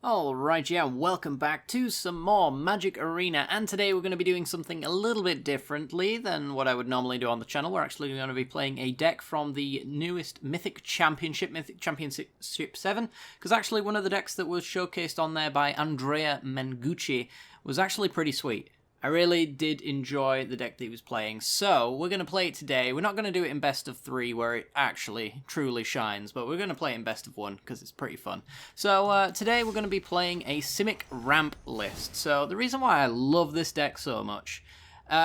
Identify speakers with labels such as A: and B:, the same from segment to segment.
A: Alright, yeah, welcome back to some more Magic Arena, and today we're going to be doing something a little bit differently than what I would normally do on the channel. We're actually going to be playing a deck from the newest Mythic Championship 7, because actually one of the decks that was showcased on there by Andrea Mengucci was actually pretty sweet. I really did enjoy the deck that he was playing, so we're going to play it today. We're not going to do it in best of 3 where it actually truly shines, but we're going to play it in best of 1 because it's pretty fun. So today we're going to be playing a Simic ramp list. So the reason why I love this deck so much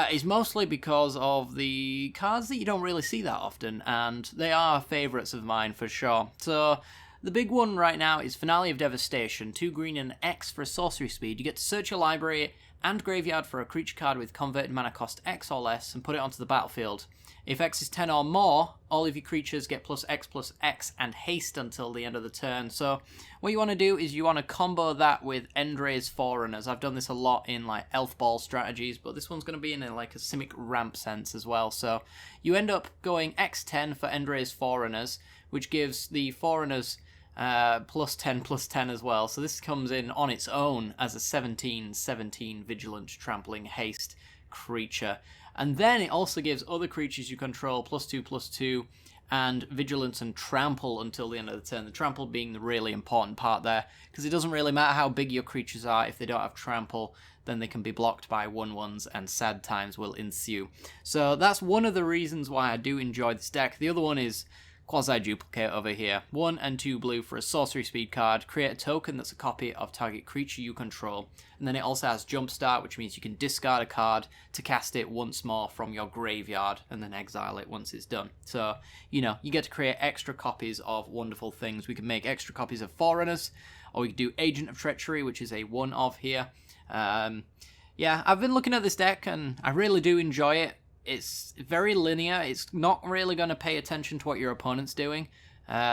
A: is mostly because of the cards that you don't really see that often, and they are favourites of mine for sure. So the big one right now is Finale of Devastation, 2 green and X for sorcery speed. You get to search your library and graveyard for a creature card with converted mana cost X or less and put it onto the battlefield. If X is 10 or more, all of your creatures get +X and haste until the end of the turn. So what you want to do is you want to combo that with Endre's Forerunners. I've done this a lot in like Elf Ball strategies, but this one's going to be in like a Simic ramp sense as well. So you end up going X10 for Endre's Forerunners, which gives the Forerunners +10/+10 as well. So this comes in on its own as a 17/17 Vigilant Trampling Haste creature. And then it also gives other creatures you control +2/+2 and Vigilance and Trample until the end of the turn. The Trample being the really important part there, because it doesn't really matter how big your creatures are. If they don't have Trample, then they can be blocked by 1/1s and sad times will ensue. So that's one of the reasons why I do enjoy this deck. The other one is Quasi-Duplicate over here. 1 and 2 blue for a sorcery speed card. Create a token that's a copy of target creature you control. And then it also has Jumpstart, which means you can discard a card to cast it once more from your graveyard and then exile it once it's done. So, you know, you get to create extra copies of wonderful things. We can make extra copies of Forerunners, or we can do Agent of Treachery, which is a 1-of here. Yeah, I've been looking at this deck and I really do enjoy it. It's very linear. It's not really going to pay attention to what your opponent's doing.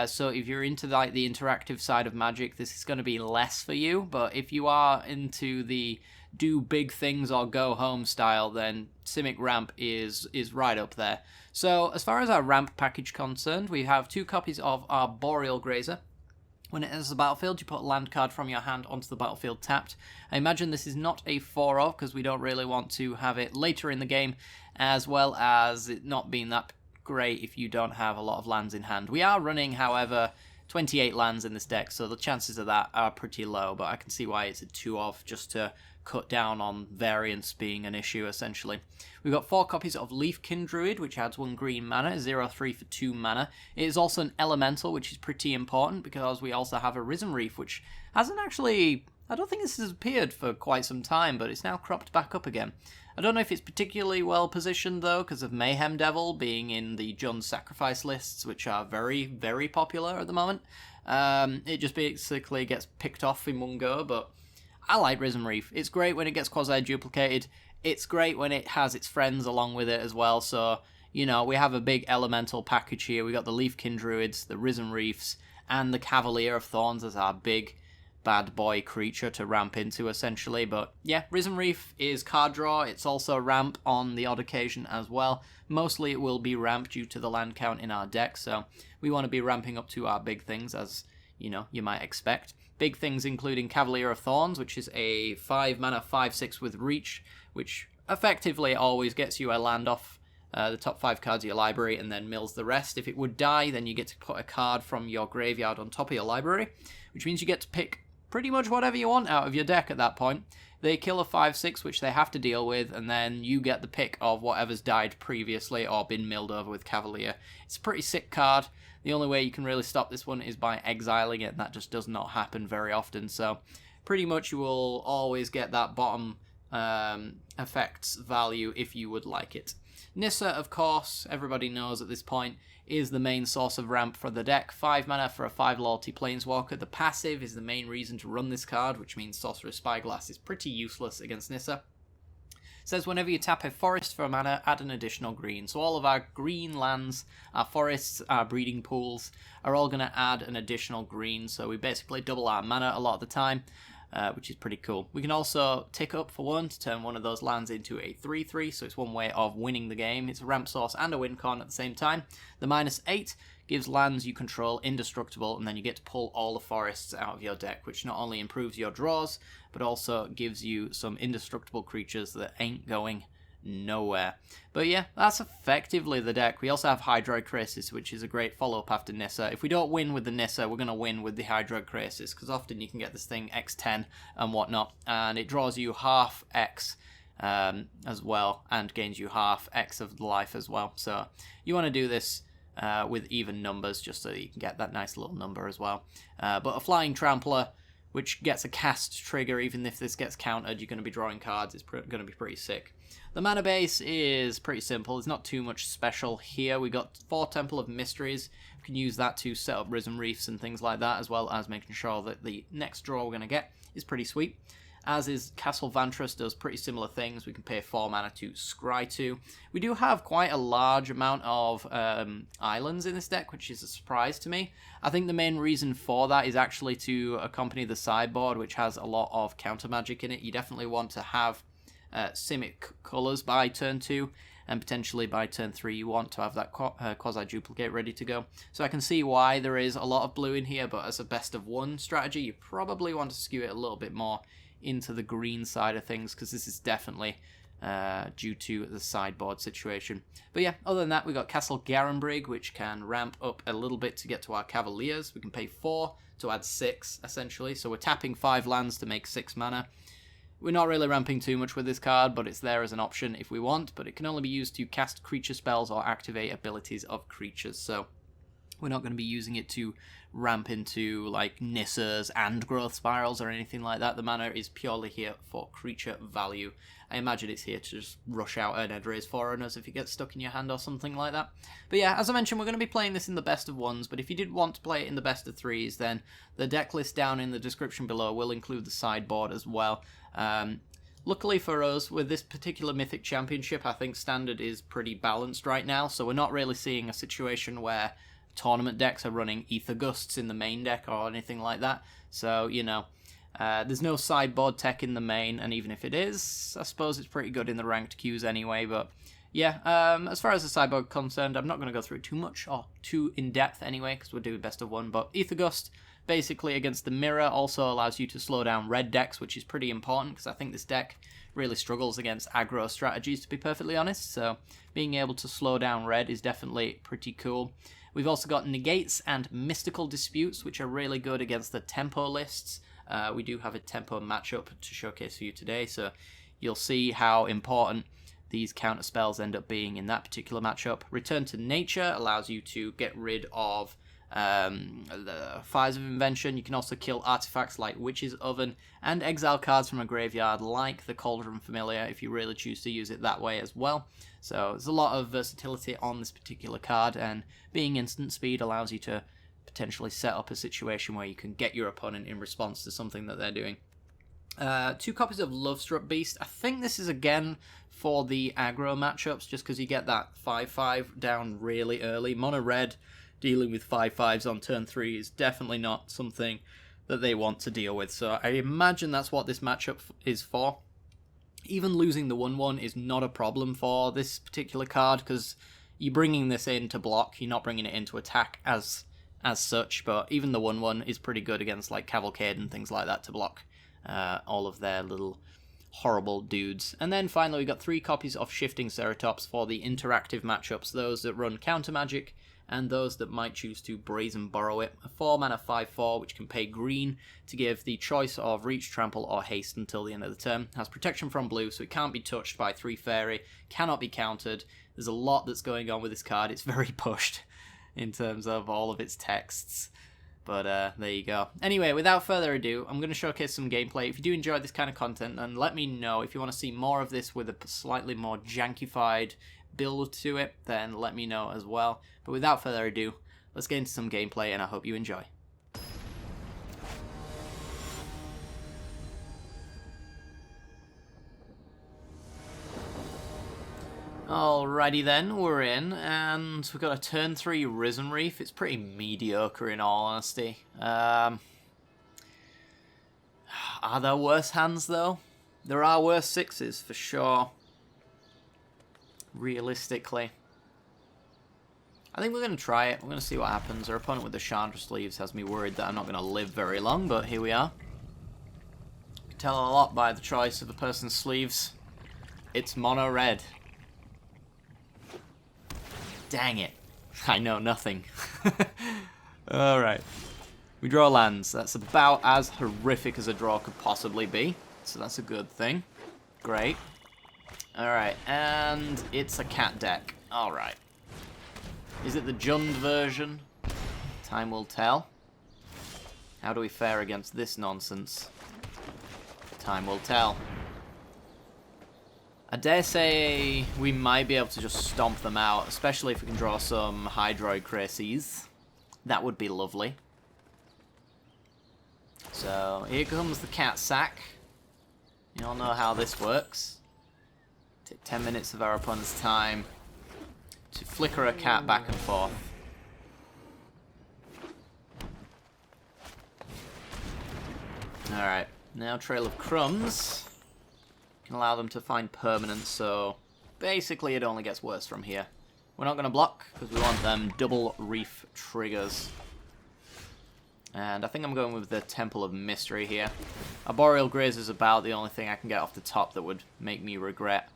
A: So if you're into like the interactive side of Magic, this is going to be less for you. But if you are into the do big things or go home style, then Simic Ramp is right up there. So as far as our ramp package concerned, we have 2 copies of our Boreal Grazer. When it enters the battlefield, you put a land card from your hand onto the battlefield tapped. I imagine this is not a 4-of, because we don't really want to have it later in the game, as well as it not being that great if you don't have a lot of lands in hand. We are running, however, 28 lands in this deck, so the chances of that are pretty low, but I can see why it's a 2-of, just to cut down on variance being an issue, essentially. We've got 4 copies of Leafkin Druid, which adds 1 green mana, 0/3 for 2 mana. It is also an elemental, which is pretty important, because we also have a Risen Reef, which hasn't actually... I don't think this has appeared for quite some time, but it's now cropped back up again. I don't know if it's particularly well positioned, though, because of Mayhem Devil being in the John's Sacrifice lists, which are very, very popular at the moment. It just basically gets picked off in one go, but I like Risen Reef. It's great when it gets quasi-duplicated. It's great when it has its friends along with it as well. So, you know, we have a big elemental package here. We got the Leafkin Druids, the Risen Reefs, and the Cavalier of Thorns as our big bad boy creature to ramp into, essentially. But yeah, Risen Reef is card draw. It's also ramp on the odd occasion as well. Mostly it will be ramp due to the land count in our deck. So we want to be ramping up to our big things, as you know, you might expect. Big things including Cavalier of Thorns, which is a 5 mana 5/6 with reach, which effectively always gets you a land off the top 5 cards of your library and then mills the rest. If it would die, then you get to put a card from your graveyard on top of your library, which means you get to pick pretty much whatever you want out of your deck at that point. They kill a 5/6, which they have to deal with, and then you get the pick of whatever's died previously or been milled over with Cavalier. It's a pretty sick card. The only way you can really stop this one is by exiling it, and that just does not happen very often. So pretty much you will always get that bottom effects value if you would like it. Nissa, of course, everybody knows at this point, is the main source of ramp for the deck. 5 mana for a 5 loyalty Planeswalker. The passive is the main reason to run this card, which means Sorcerer's Spyglass is pretty useless against Nissa. It says whenever you tap a forest for a mana, add an additional green. So all of our green lands, our forests, our breeding pools are all going to add an additional green. So we basically double our mana a lot of the time. which is pretty cool. We can also tick up for 1 to turn one of those lands into a 3/3, so it's one way of winning the game. It's a ramp source and a win con at the same time. The -8 gives lands you control indestructible, and then you get to pull all the forests out of your deck, which not only improves your draws, but also gives you some indestructible creatures that ain't going nowhere. But yeah, that's effectively the deck. We also have Hydroid Krasis, which is a great follow-up after Nissa. If we don't win with the Nissa, we're going to win with the Hydroid Krasis, because often you can get this thing X10 and whatnot, and it draws you half X as well, and gains you half X of life as well. So you want to do this with even numbers, just so you can get that nice little number as well. But a Flying Trampler, which gets a cast trigger, even if this gets countered, you're going to be drawing cards. It's going to be pretty sick. The mana base is pretty simple. There's not too much special here. We got 4 Temple of Mysteries. We can use that to set up Risen Reefs and things like that, as well as making sure that the next draw we're going to get is pretty sweet. As is Castle Vantress, does pretty similar things. We can pay 4 mana to scry 2. We do have quite a large amount of islands in this deck, which is a surprise to me. I think the main reason for that is actually to accompany the sideboard, which has a lot of counter magic in it. You definitely want to have Simic colours by turn 2, and potentially by turn 3 you want to have that quasi-duplicate ready to go. So I can see why there is a lot of blue in here, but as a best of 1 strategy, you probably want to skew it a little bit more into the green side of things, because this is definitely due to the sideboard situation. But yeah, other than that, we got Castle Garenbrig, which can ramp up a little bit to get to our Cavaliers. We can pay 4 to add 6, essentially. So we're tapping 5 lands to make 6 mana. We're not really ramping too much with this card, but it's there as an option if we want, but it can only be used to cast creature spells or activate abilities of creatures, so we're not going to be using it to ramp into like Nissas and Growth Spirals or anything like that. The mana is purely here for creature value. I imagine it's here to just rush out an Edra's Forerunners if it gets stuck in your hand or something like that. But yeah, as I mentioned, we're going to be playing this in the best of 1s, but if you did want to play it in the best of 3s, then the deck list down in the description below will include the sideboard as well. Luckily for us, with this particular Mythic Championship, I think Standard is pretty balanced right now, so we're not really seeing a situation where tournament decks are running Ether Gusts in the main deck or anything like that. So, you know, there's no sideboard tech in the main, and even if it is, I suppose it's pretty good in the ranked queues anyway. But yeah, as far as the sideboard concerned, I'm not going to go through too much or too in-depth anyway, because we're doing best of 1. But Ether Gust, basically against the mirror, also allows you to slow down red decks, which is pretty important, because I think this deck really struggles against aggro strategies, to be perfectly honest. So being able to slow down red is definitely pretty cool. We've also got Negates and Mystical Disputes, which are really good against the tempo lists. We do have a tempo matchup to showcase for you today, so you'll see how important these counter spells end up being in that particular matchup. Return to Nature allows you to get rid of the Fires of Invention. You can also kill artifacts like Witch's Oven, and exile cards from a graveyard like the Cauldron Familiar if you really choose to use it that way as well. So there's a lot of versatility on this particular card, and being instant speed allows you to potentially set up a situation where you can get your opponent in response to something that they're doing. 2 copies of Lovestruck Beast. I think this is again for the aggro matchups, just because you get that 5/5 down really early. Mono red dealing with 5/5s on turn 3 is definitely not something that they want to deal with, so I imagine that's what this matchup is for. Even losing the 1/1 is not a problem for this particular card, because you're bringing this in to block, you're not bringing it in to attack as such, but even the 1/1 is pretty good against like Cavalcade and things like that to block all of their little horrible dudes. And then finally we got 3 copies of Shifting Ceratops for the interactive matchups, those that run counter magic and those that might choose to Brazen Borrow it. A 4 mana 5/4 which can pay green to give the choice of Reach, Trample or Haste until the end of the turn. Has protection from blue, so it can't be touched by 3 fairy, cannot be countered. There's a lot that's going on with this card. It's very pushed in terms of all of its texts. But there you go. Anyway, without further ado, I'm going to showcase some gameplay. If you do enjoy this kind of content, then let me know. If you want to see more of this with a slightly more jankified build to it, then let me know as well. But without further ado, let's get into some gameplay, and I hope you enjoy. Alrighty then, we're in, and we've got a turn 3 Risen Reef. It's pretty mediocre in all honesty. I Are there worse hands, though? There are worse 6s, for sure. Realistically. I think we're going to try it. We're going to see what happens. Our opponent with the Chandra sleeves has me worried that I'm not going to live very long, but here we are. You can tell a lot by the choice of the person's sleeves. It's mono red. Dang it. I know nothing. Alright. We draw lands. That's about as horrific as a draw could possibly be. So that's a good thing. Great. Alright, and it's a cat deck. Alright. Is it the Jund version? Time will tell. How do we fare against this nonsense? Time will tell. I dare say we might be able to just stomp them out, especially if we can draw some Hydroid Crises. That would be lovely. So, here comes the cat sack. You all know how this works. Take 10 minutes of our opponent's time to flicker a cat back and forth. Alright, now Trail of Crumbs. Can allow them to find permanence, so basically it only gets worse from here. We're not going to block, because we want them double reef triggers. And I think I'm going with the Temple of Mystery here. Arboreal Graze is about the only thing I can get off the top that would make me regret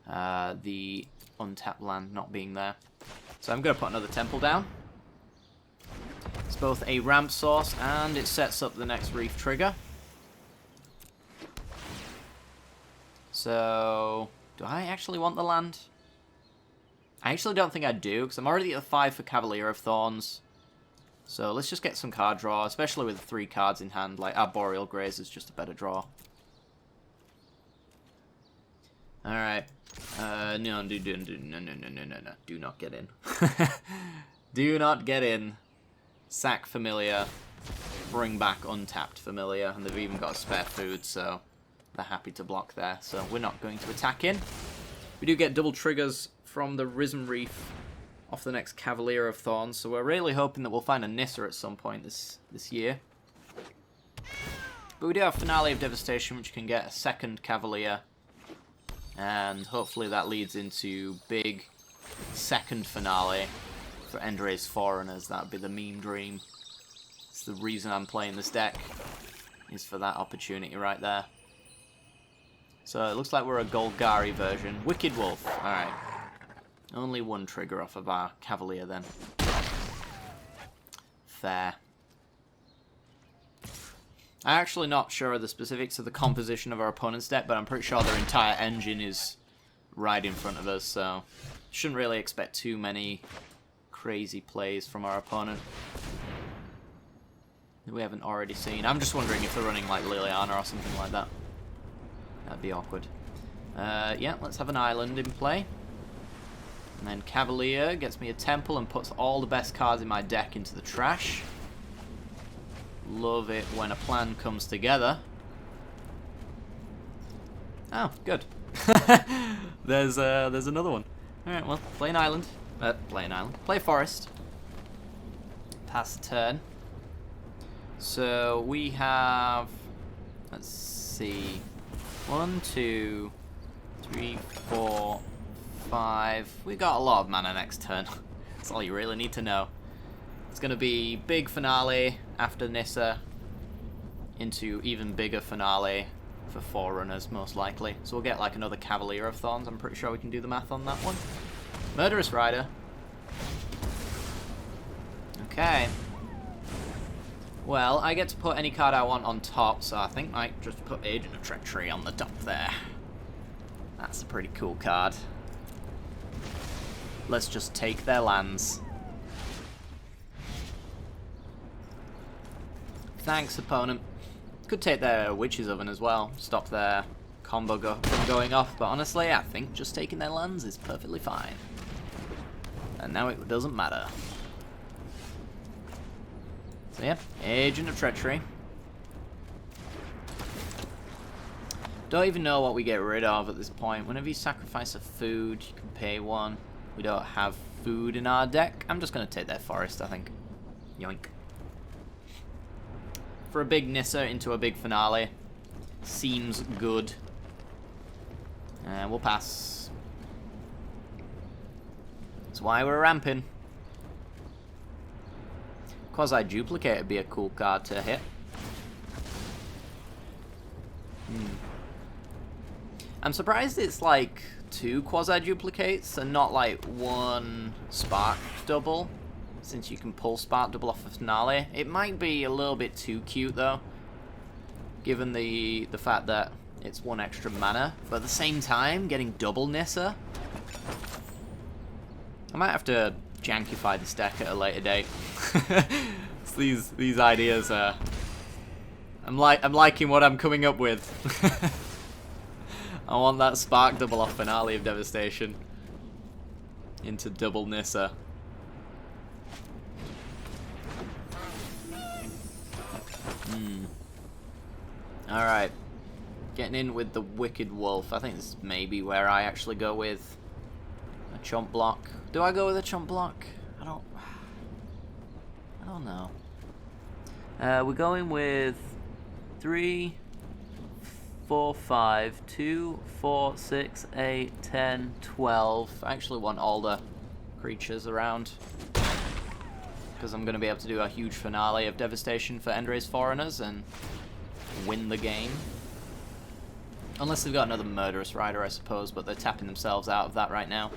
A: the untapped land not being there. So I'm going to put another temple down. It's both a ramp source and it sets up the next reef trigger. So, do I actually want the land? I actually don't think I do, because I'm already at 5 for Cavalier of Thorns. So let's just get some card draw, especially with 3 cards in hand. Like Arboreal Graze is just a better draw. Alright. No, do not get in. Do not get in. Sack Familiar. Bring back untapped Familiar. And they've even got spare food, so they're happy to block there. So we're not going to attack in. We do get double triggers from the Risen Reef off the next Cavalier of Thorns, so we're really hoping that we'll find a Nissa at some point this year. But we do have Finale of Devastation, which can get a second Cavalier. And hopefully that leads into big second finale for Endray's Foreigners. That would be the meme dream. It's the reason I'm playing this deck, is for that opportunity right there. So it looks like we're a Golgari version. Wicked Wolf. Alright. Only one trigger off of our Cavalier then. Fair. I'm actually not sure of the specifics of the composition of our opponent's deck, but I'm pretty sure their entire engine is right in front of us, so shouldn't really expect too many crazy plays from our opponent that we haven't already seen. I'm just wondering if they're running like Liliana or something like that. That'd be awkward. Yeah, let's have an island in play. And then Cavalier gets me a temple and puts all the best cards in my deck into the trash. Love it when a plan comes together. Oh, good. There's another one. Alright, well, play an island. Play forest. Pass the turn. So we have, let's see, 1, 2, 3, 4, 5. We got a lot of mana next turn. That's all you really need to know. It's going to be big finale after Nissa into even bigger finale for Forerunners, most likely. So we'll get like another Cavalier of Thorns. I'm pretty sure we can do the math on that one. Murderous Rider. Okay. Well, I get to put any card I want on top, so I think I might just put Agent of Treachery on the top there. That's a pretty cool card. Let's just take their lands. Thanks, opponent. Could take their Witch's Oven as well. Stop their combo from going off, but honestly, I think just taking their lands is perfectly fine. And now it doesn't matter. So yeah, Agent of Treachery. Don't even know what we get rid of at this point. Whenever you sacrifice a food, you can pay one. We don't have food in our deck. I'm just going to take their forest, I think. Yoink. for a big Nissa into a big finale seems good. And we'll pass. That's why we're ramping. Quasi-duplicate would be a cool card to hit. I'm surprised it's like 2 quasi-duplicates and not like 1 spark double, since you can pull spark double off a finale. It might be a little bit too cute though, given the fact that it's 1 extra mana, but at the same time, getting double Nissa. I might have to jankify this deck at a later date. These ideas are... I'm liking what I'm coming up with. I want that spark double off finale of Devastation into double Nissa. Alright. Getting in with the Wicked Wolf. I think this is maybe where I actually go with a chump block. Do I go with a chump block? I don't know. We're going with 3, 4, 5, 2, 4, 6, 8, 10, 12. I actually want all the creatures around, because I'm going to be able to do a huge finale of Devastation for Endray's Foreigners and win the game. Unless they've got another Murderous Rider, I suppose, but they're tapping themselves out of that right now.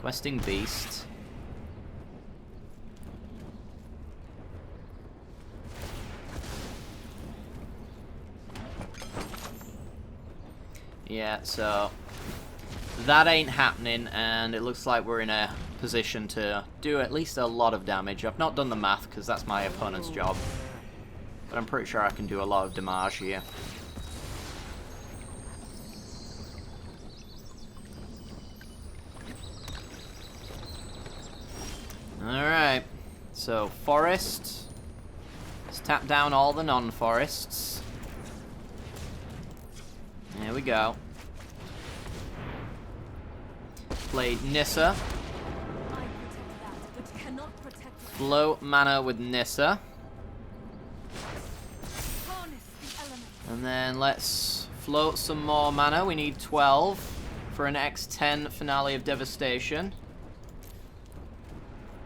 A: Questing Beast. Yeah, so that ain't happening, and it looks like we're in a position to do at least a lot of damage. I've not done the math because that's my opponent's job, but I'm pretty sure I can do a lot of damage here. Alright, so Forest. Let's tap down all the non-forests. There we go. Play Nissa. Float mana with Nissa. And then let's float some more mana. We need 12 for an X10 finale of Devastation.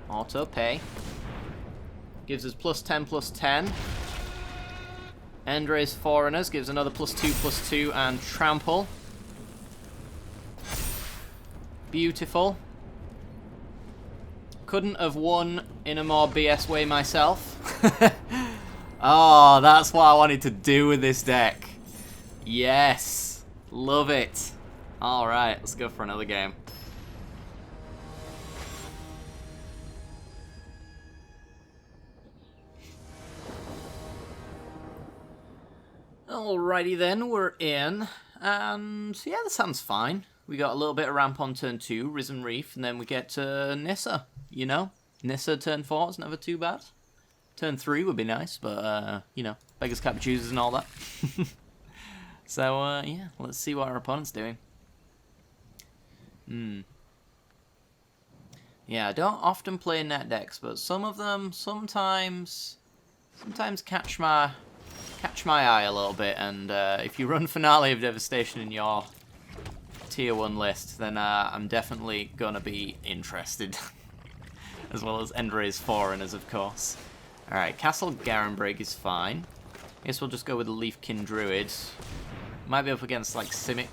A: Auto pay. Gives us +10/+10. Endray's Foreigners gives another +2/+2 and Trample. Beautiful. Couldn't have won in a more BS way myself. Oh, that's what I wanted to do with this deck. Yes. Love it. Alright, let's go for another game. Alrighty then, we're in, and yeah, that sounds fine. We got a little bit of ramp on turn 2, Risen Reef, and then we get to Nissa, you know? Nissa turn 4 is never too bad. Turn 3 would be nice, but, you know, beggars can't be choosers and all that. So, yeah, let's see what our opponent's doing. Yeah, I don't often play net decks, but some of them sometimes catch my eye a little bit, and if you run Finale of Devastation in your tier 1 list, then I'm definitely gonna be interested. As well as Endray's Foreigners, of course. Alright, Castle Garenbrig is fine. I guess we'll just go with the Leafkin Druid. Might be up against, like, Simic.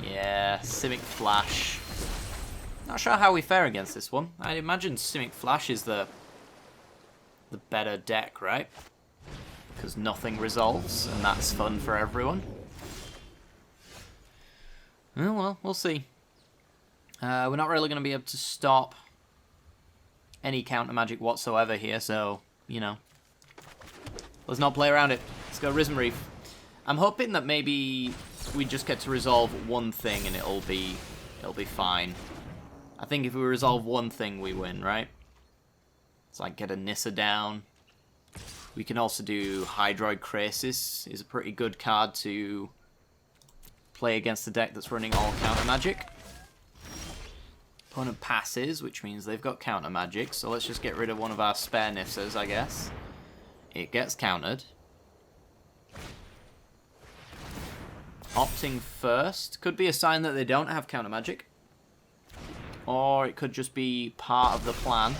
A: Yeah, Simic Flash. Not sure how we fare against this one. I'd imagine Simic Flash is the better deck, right? Because nothing resolves, and that's fun for everyone. Oh, well, we'll see. We're not really going to be able to stop any counter magic whatsoever here, so, you know, let's not play around it. Let's go Risen Reef. I'm hoping that maybe we just get to resolve one thing and it'll be fine. I think if we resolve one thing, we win, right? It's like get a Nissa down. We can also do Hydroid Krasis, is a pretty good card to play against a deck that's running all counter magic. Opponent passes, which means they've got counter magic, so let's just get rid of one of our spare Nissas, I guess. It gets countered. Opting first could be a sign that they don't have counter magic. Or it could just be part of the plan.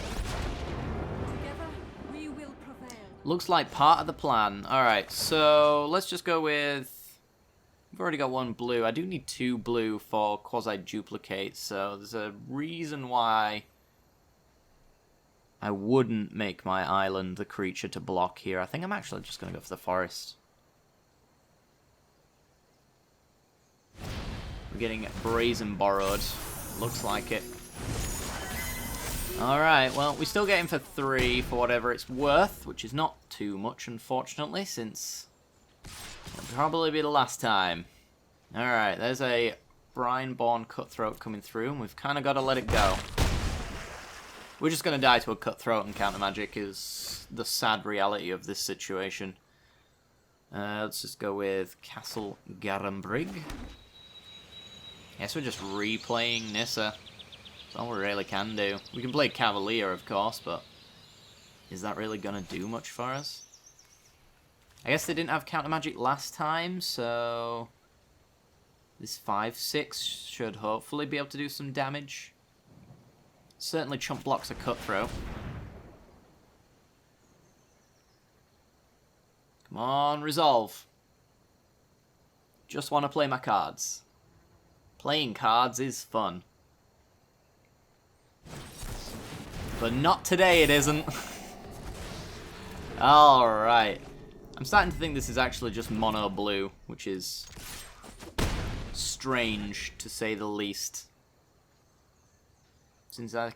B: Together, we will prevail.
A: Looks like part of the plan. Alright, so let's just go with... We've already got one blue. I do need 2 blue for quasi-duplicate, so there's a reason why I wouldn't make my island the creature to block here. I think I'm actually just going to go for the forest. We're getting brazen borrowed. Looks like it. Alright, well, we still get him for 3 for whatever it's worth, which is not too much, unfortunately, since it'll probably be the last time. Alright, there's a Brineborn Cutthroat coming through, and we've kind of got to let it go. We're just going to die to a Cutthroat and counter magic is the sad reality of this situation. Let's just go with Castle Garambrig. Guess we're just replaying Nissa. That's all we really can do. We can play Cavalier, of course, but is that really going to do much for us? I guess they didn't have counter magic last time, so this 5/6 should hopefully be able to do some damage. Certainly chump blocks a Cutthroat. Come on, resolve. Just want to play my cards. Playing cards is fun. But not today, it isn't. Alright. I'm starting to think this is actually just mono blue, which is strange, to say the least. Since I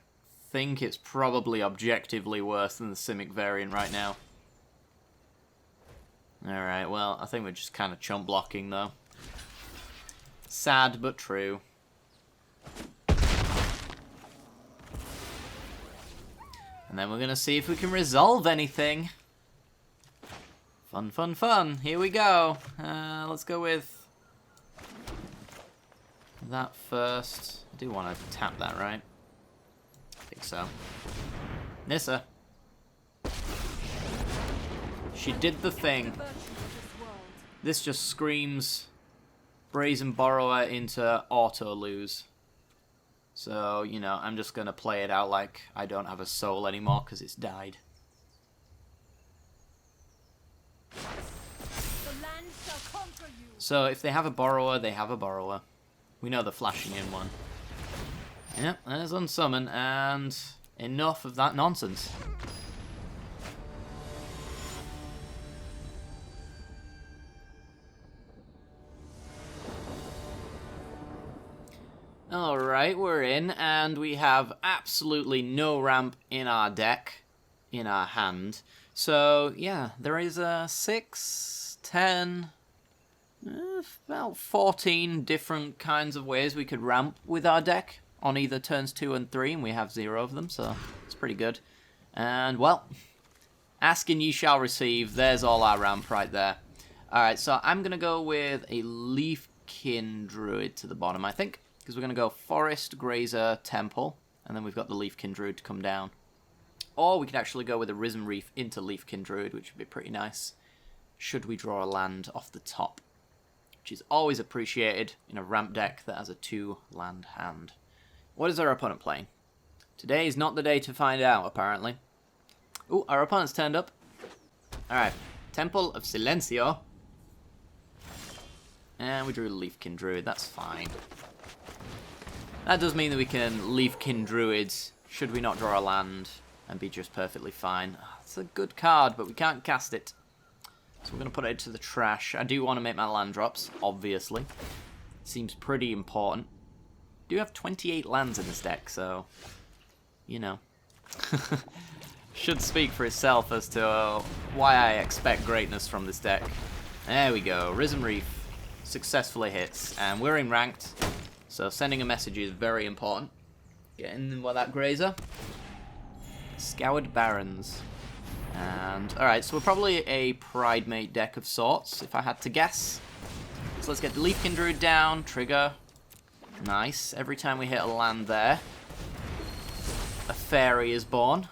A: think it's probably objectively worse than the Simic variant right now. Alright, well, I think we're just kind of chump blocking, though. Sad, but true. And then we're going to see if we can resolve anything. Fun, fun, fun. Here we go. Let's go with that first. I do want to tap that, right? I think so. Nissa. She did the thing. This just screams Brazen Borrower into auto-lose. So, you know, I'm just going to play it out like I don't have a soul anymore because it's died. So if they have a borrower, they have a borrower. We know they're flashing in one. Yep, there's unsummon, and enough of that nonsense. Alright, we're in, and we have absolutely no ramp in our deck, in our hand. So, yeah, there is 6, 10, about 14 different kinds of ways we could ramp with our deck on either turns 2 and 3, and we have 0 of them, so it's pretty good. And, well, ask and ye shall receive. There's all our ramp right there. Alright, so I'm going to go with a Leafkin Druid to the bottom, I think. Because we're going to go Forest, Grazer, Temple, and then we've got the Leafkin Druid to come down. Or we could actually go with a Risen Reef into Leafkin Druid, which would be pretty nice, should we draw a land off the top. Which is always appreciated in a ramp deck that has a 2-land hand. What is our opponent playing? Today is not the day to find out, apparently. Ooh, our opponent's turned up. Alright, Temple of Silencio. And we drew Leafkin Druid, that's fine. That does mean that we can Leafkin Druids, should we not draw a land, and be just perfectly fine. It's a good card, but we can't cast it. So we're going to put it to the trash. I do want to make my land drops, obviously. Seems pretty important. I do have 28 lands in this deck, so, you know. Should speak for itself as to why I expect greatness from this deck. There we go. Risen Reef successfully hits, and we're in ranked. So sending a message is very important. Getting with that Grazer. Scoured Barrens. And, alright, so we're probably a Pridemate deck of sorts, if I had to guess. So let's get the Leafkin Druid down, trigger. Nice. Every time we hit a land there, a fairy is born.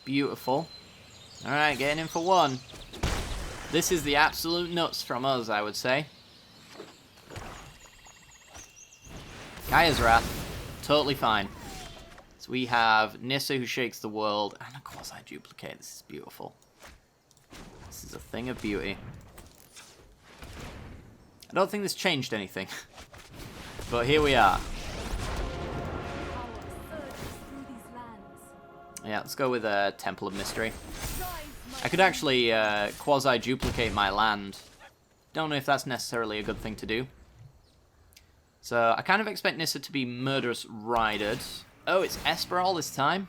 A: Beautiful. Alright, getting in for one. This is the absolute nuts from us, I would say. Gaea's Wrath, totally fine. So we have Nissa who shakes the world, and of course I duplicate. This is beautiful. This is a thing of beauty. I don't think this changed anything. But here we are. Yeah, let's go with a Temple of Mystery. I could actually quasi-duplicate my land. Don't know if that's necessarily a good thing to do. So I kind of expect Nissa to be Murderous Ridered. Oh, it's Esper all this time.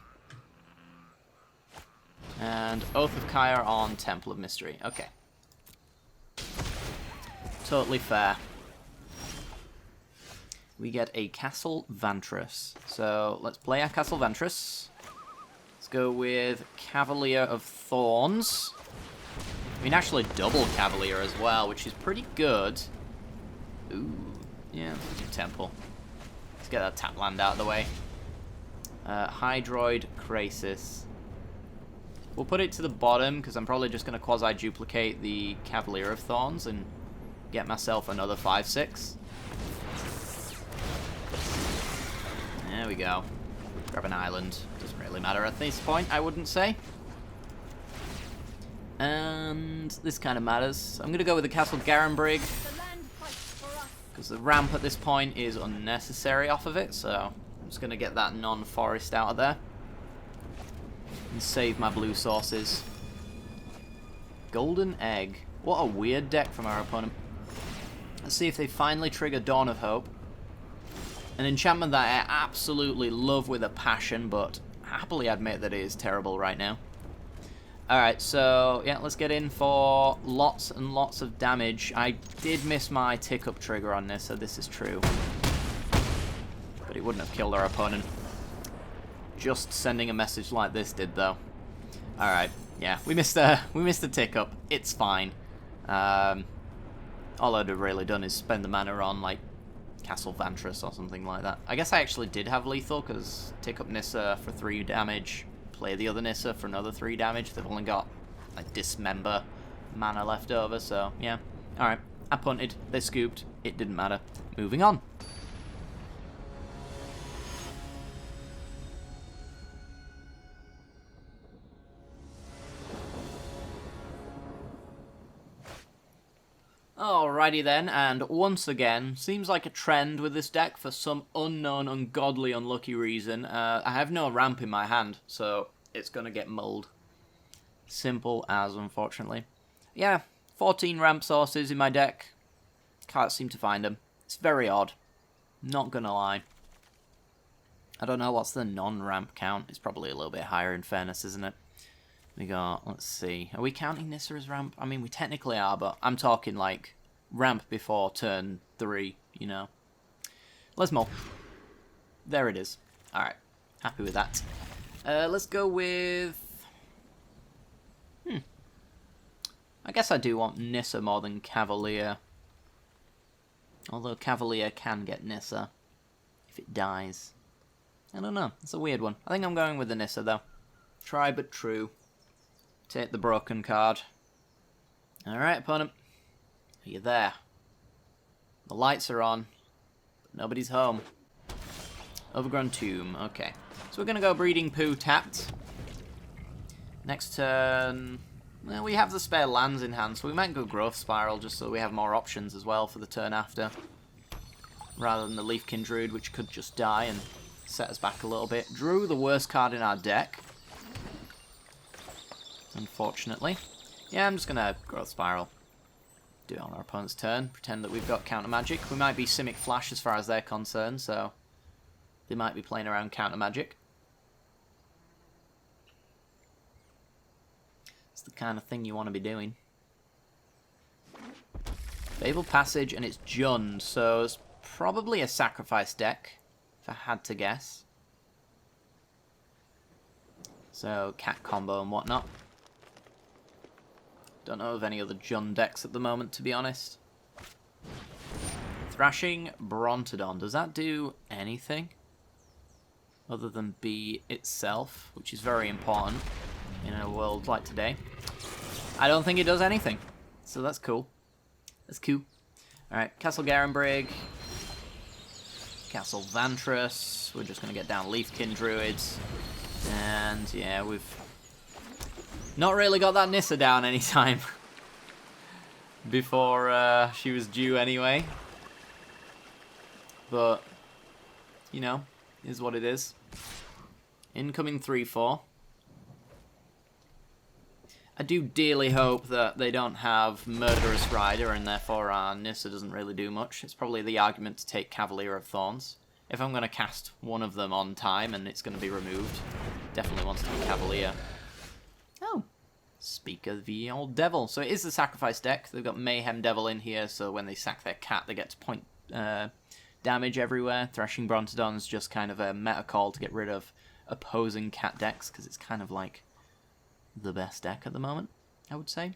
A: And Oath of Kaya on Temple of Mystery. Okay. Totally fair. We get a Castle Vantress. So let's play our Castle Vantress. Let's go with Cavalier of Thorns. I mean, actually double Cavalier as well, which is pretty good. Ooh, yeah, let's do Temple. Let's get that tap land out of the way. Hydroid Krasis. We'll put it to the bottom, because I'm probably just going to quasi-duplicate the Cavalier of Thorns and get myself another 5/6. There we go. Grab an island. Doesn't really matter at this point, I wouldn't say. And this kind of matters. I'm going to go with the Castle Garenbrig, because the ramp at this point is unnecessary off of it, so I'm just going to get that non-forest out of there. And save my blue sources. Golden Egg. What a weird deck from our opponent. Let's see if they finally trigger Dawn of Hope. An enchantment that I absolutely love with a passion, but happily admit that it is terrible right now. Alright, so yeah, let's get in for lots and lots of damage. I did miss my tick-up trigger on this, so this is true. But it wouldn't have killed our opponent. Just sending a message like this did, though. Alright, yeah, we missed a tick-up. It's fine. All I'd have really done is spend the mana on, like, Castle Vantress or something like that. I guess I actually did have lethal, because tick up Nissa for 3 damage, play the other Nissa for another 3 damage. They've only got, like, Dismember mana left over, so, yeah. Alright, I punted, they scooped, it didn't matter. Moving on. Alrighty then, and once again, seems like a trend with this deck for some unknown, ungodly, unlucky reason. I have no ramp in my hand, so it's going to get mulled. Simple as, unfortunately. Yeah, 14 ramp sources in my deck. Can't seem to find them. It's very odd. Not gonna lie. I don't know what's the non-ramp count. It's probably a little bit higher in fairness, isn't it? We got, let's see, are we counting Nissa as ramp? I mean, we technically are, but I'm talking, like, ramp before turn 3, you know. Let's mull. There it is. Alright, happy with that. Let's go with... I guess I do want Nissa more than Cavalier. Although Cavalier can get Nissa if it dies. I don't know, it's a weird one. I think I'm going with the Nissa, though. Try but true. Take the broken card. Alright, opponent. Are you there? The lights are on, but nobody's home. Overgrown Tomb, okay. So we're going to go Breeding Poo tapped. Next turn... Well, we have the spare lands in hand, so we might go Growth Spiral just so we have more options as well for the turn after. Rather than the Leafkin Druid, which could just die and set us back a little bit. Drew the worst card in our deck. Unfortunately. Yeah, I'm just going to Growth Spiral. Do it on our opponent's turn. Pretend that we've got Counter Magic. We might be Simic Flash as far as they're concerned, so they might be playing around Counter Magic. It's the kind of thing you want to be doing. Babel Passage, and it's Jund, so it's probably a Sacrifice deck, if I had to guess. So, cat combo and whatnot. Don't know of any other Jund decks at the moment, to be honest. Thrashing Brontodon. Does that do anything other than be itself, which is very important? in a world like today. I don't think it does anything. So that's cool. That's cool. Alright, Castle Garenbrig. Castle Vantress. We're just going to get down Leafkin Druids. And yeah, we've not really got that Nissa down anytime before she was due anyway. But, you know, is what it is. Incoming 3-4. I do dearly hope that they don't have Murderous Rider and therefore our Nissa doesn't really do much. It's probably the argument to take Cavalier of Thorns. If I'm going to cast one of them on time and it's going to be removed, definitely wants to be Cavalier. Oh, speak of the old Devil. So it is the sacrifice deck. They've got Mayhem Devil in here, so when they sack their cat, they get to point damage everywhere. Thrashing Brontodon's just kind of a meta call to get rid of opposing cat decks, because it's kind of like the best deck at the moment, I would say.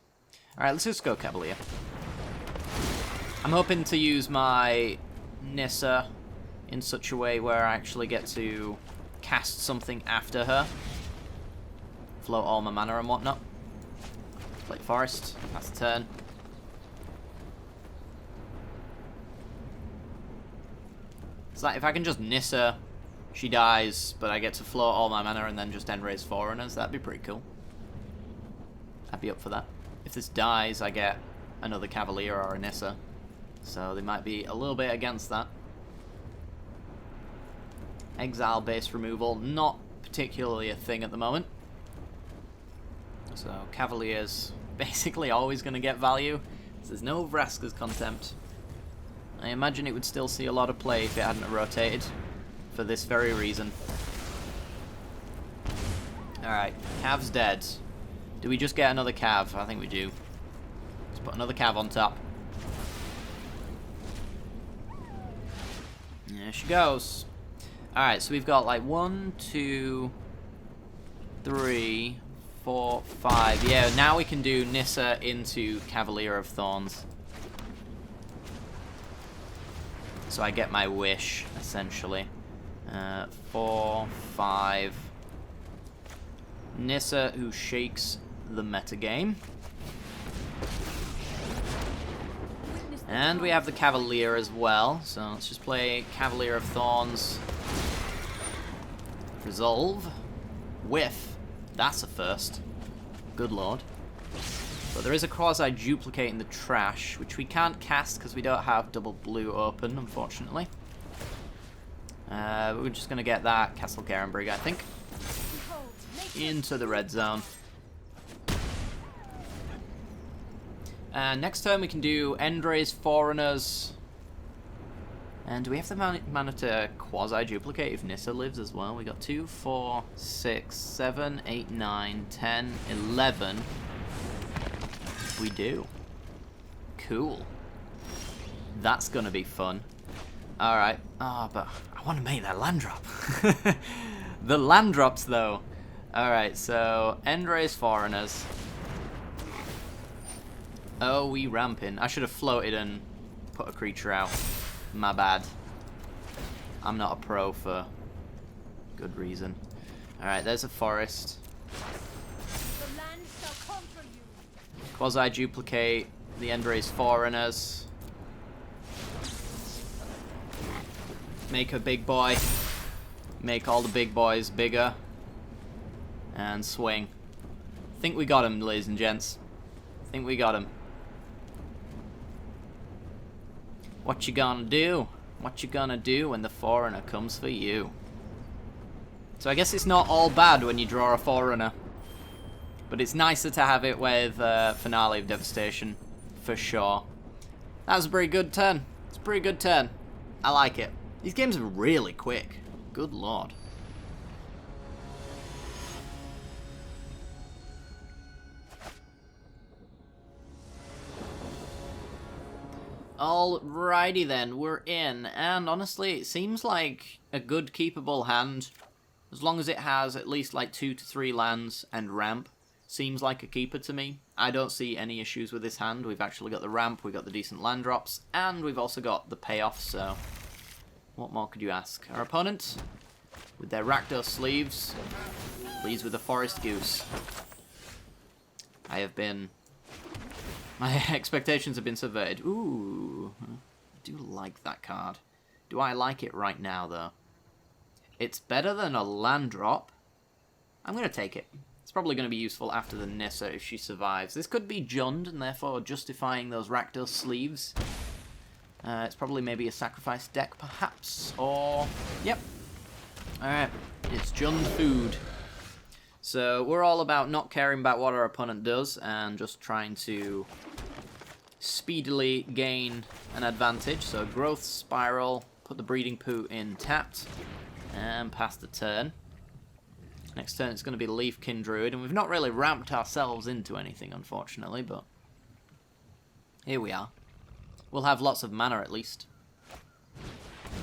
A: Alright, let's just go Cavalier. I'm hoping to use my Nissa in such a way where I actually get to cast something after her. Float all my mana and whatnot. Play Forest, that's the turn. It's like if I can just Nissa, she dies, but I get to float all my mana and then just end raise Foreigners, that'd be pretty cool. I'd be up for that. If this dies, I get another Cavalier or a Nissa. So they might be a little bit against that. Exile base removal, not particularly a thing at the moment. So Cavalier's basically always going to get value. There's no Vraska's Contempt. I imagine it would still see a lot of play if it hadn't rotated, for this very reason. Alright, Cav's dead. Do we just get another Cav? I think we do. Let's put another Cav on top. There she goes. Alright, so we've got like 1, 2, 3, 4, 5. Yeah, now we can do Nissa into Cavalier of Thorns. So I get my wish, essentially. 4, 5. Nissa, who shakes the metagame. And we have the Cavalier as well, so let's just play Cavalier of Thorns. Resolve. Whiff. That's a first. Good lord. But there is a quasi-duplicate in the trash, which we can't cast because we don't have double blue open, unfortunately. But we're just going to get that Castle Garenbrig, I think. Into the red zone. Next turn we can do Endray's Foreigners. And do we have the mana to quasi-duplicate if Nissa lives as well? We got 2, 4, 6, 7, 8, 9, 10, 11. We do. Cool. That's gonna be fun. Alright. Oh, but I want to make that land drop. The land drops, though. Alright, so Endray's Foreigners. Oh, we ramping. I should have floated and put a creature out. My bad. I'm not a pro for good reason. Alright, there's a forest.
B: The land shall conquer you.
A: Quasi-duplicate the Endray's Foreigners. Make a big boy. Make all the big boys bigger. And swing. Think we got him, ladies and gents. Think we got him. What you gonna do? What you gonna do when the Foreigner comes for you? So I guess it's not all bad when you draw a Foreigner. But it's nicer to have it with Finale of Devastation, for sure. That was a pretty good turn. It's a pretty good turn. I like it. These games are really quick. Good lord. Alrighty then, we're in, and honestly, it seems like a good keepable hand. As long as it has at least like 2 to 3 lands and ramp, seems like a keeper to me. I don't see any issues with this hand. We've actually got the ramp, we've got the decent land drops, and we've also got the payoff, so what more could you ask? Our opponent, with their Rakdos sleeves, leads with a Forest Goose. I have been... My expectations have been subverted. Ooh, I do like that card. Do I like it right now, though? It's better than a land drop. I'm going to take it. It's probably going to be useful after the Nissa if she survives. This could be Jund, and therefore justifying those Rakdos sleeves. It's probably maybe a sacrifice deck, perhaps. Or... Yep. Alright. It's Jund food. So we're all about not caring about what our opponent does and just trying to speedily gain an advantage. So growth spiral, put the breeding poo in tapped, and pass the turn. Next turn it's going to be Leafkin Druid, and we've not really ramped ourselves into anything, unfortunately, but here we are. We'll have lots of mana at least.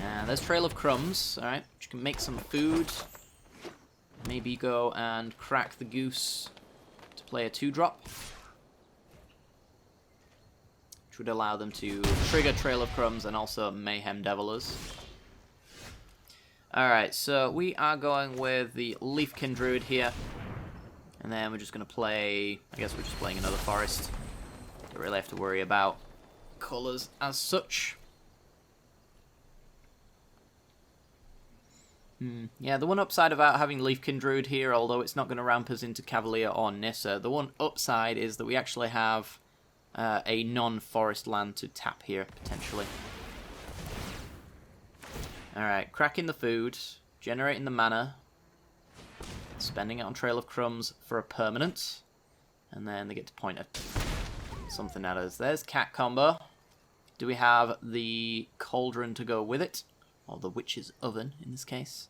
A: And there's Trail of Crumbs, alright, which can make some food. Maybe go and crack the Goose to play a 2-drop. Which would allow them to trigger Trail of Crumbs and also Mayhem Devilers. Alright, so we are going with the Leafkin Druid here. And then we're just going to play... I guess we're just playing another Forest. Don't really have to worry about colours as such. Yeah, the one upside about having Leafkin Druid here, although it's not going to ramp us into Cavalier or Nissa, the one upside is that we actually have a non-forest land to tap here, potentially. Alright, cracking the food, generating the mana, spending it on Trail of Crumbs for a permanent, and then they get to point at something at us. There's Cat Combo. Do we have the Cauldron to go with it? Or the Witch's Oven, in this case.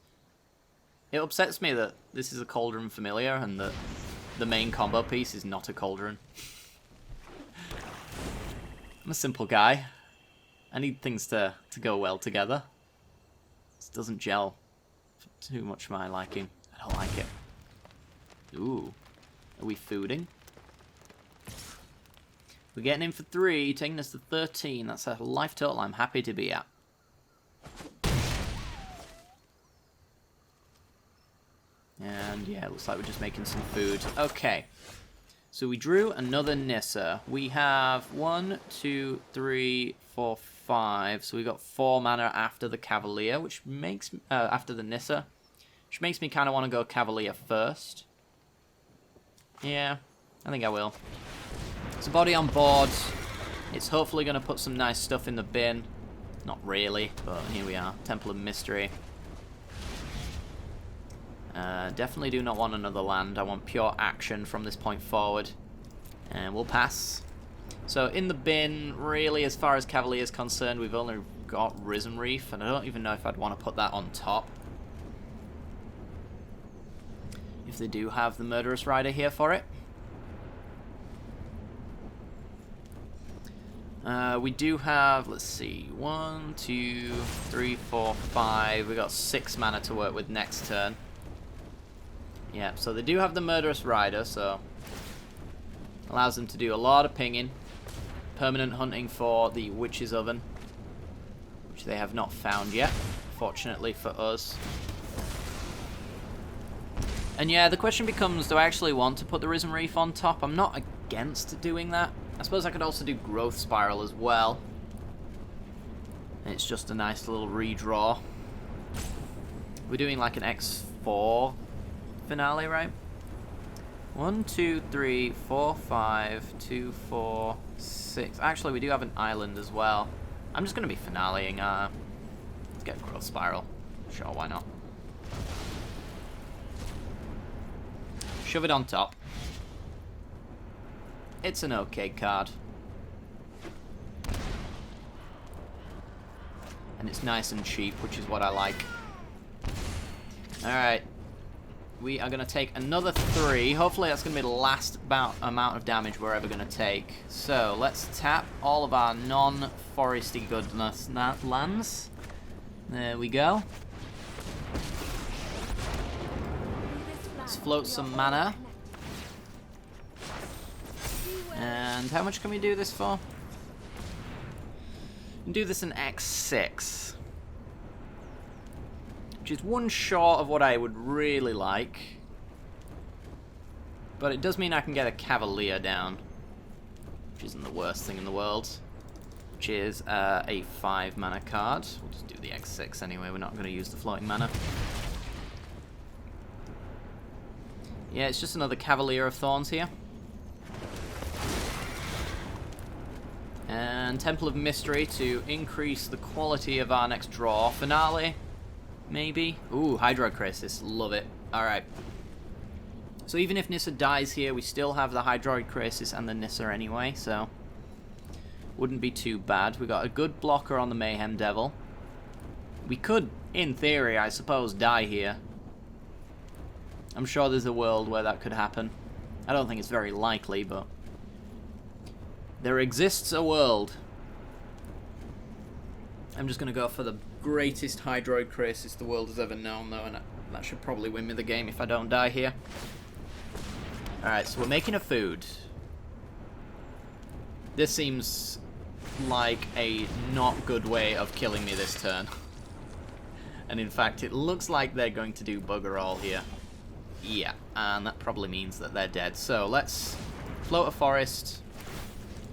A: It upsets me that this is a Cauldron familiar, and that the main combo piece is not a Cauldron. I'm a simple guy. I need things to go well together. This doesn't gel for too much for my liking. I don't like it. Ooh. Are we fooding? We're getting in for 3, taking us to 13. That's a life total I'm happy to be at. And yeah, it looks like we're just making some food. Okay. So we drew another Nissa. We have 1, 2, 3, 4, 5. So we got 4 mana after the Cavalier, which makes after the Nissa, which makes me kind of want to go Cavalier first. Yeah, I think I will. It's a body on board. It's hopefully going to put some nice stuff in the bin. Not really, but here we are. Temple of Mystery. Definitely do not want another land. I want pure action from this point forward. And we'll pass. So in the bin, really, as far as Cavalier is concerned, we've only got Risen Reef, and I don't even know if I'd want to put that on top. If they do have the Murderous Rider here for it. We do have, let's see, 1, 2, 3, 4, 5. We got 6 mana to work with next turn. Yeah, so they do have the Murderous Rider, so allows them to do a lot of pinging. Permanent hunting for the Witch's Oven, which they have not found yet, fortunately for us. And yeah, the question becomes, do I actually want to put the Risen Reef on top? I'm not against doing that. I suppose I could also do Growth Spiral as well. And it's just a nice little redraw. We're doing like an X4 finale, right? 1, 2, 3, 4, 5, 2, 4, 6. Actually, we do have an island as well. I'm just going to be finaleing. Let's get Growth Spiral. Sure, why not? Shove it on top. It's an okay card. And it's nice and cheap, which is what I like. Alright. We are going to take another 3. Hopefully that's going to be the last amount of damage we're ever going to take. So, let's tap all of our non-foresty goodness lands. There we go. Let's float some mana. And how much can we do this for? We can do this in X6. Which is 1 short of what I would really like. But it does mean I can get a Cavalier down, which isn't the worst thing in the world. Which is a 5 mana card. We'll just do the X6 anyway, we're not going to use the floating mana. Yeah, it's just another Cavalier of Thorns here. And Temple of Mystery to increase the quality of our next draw. Finale, maybe? Ooh, Hydroid Krasis, love it. Alright. So even if Nissa dies here, we still have the Hydroid Krasis and the Nissa anyway, so wouldn't be too bad. We got a good blocker on the Mayhem Devil. We could, in theory, I suppose, die here. I'm sure there's a world where that could happen. I don't think it's very likely, but there exists a world. I'm just going to go for the greatest Hydroid Krasis the world has ever known, though, and that should probably win me the game if I don't die here. Alright, so we're making a food. This seems like a not good way of killing me this turn. And in fact, it looks like they're going to do bugger all here. Yeah, and that probably means that they're dead. So let's float a forest,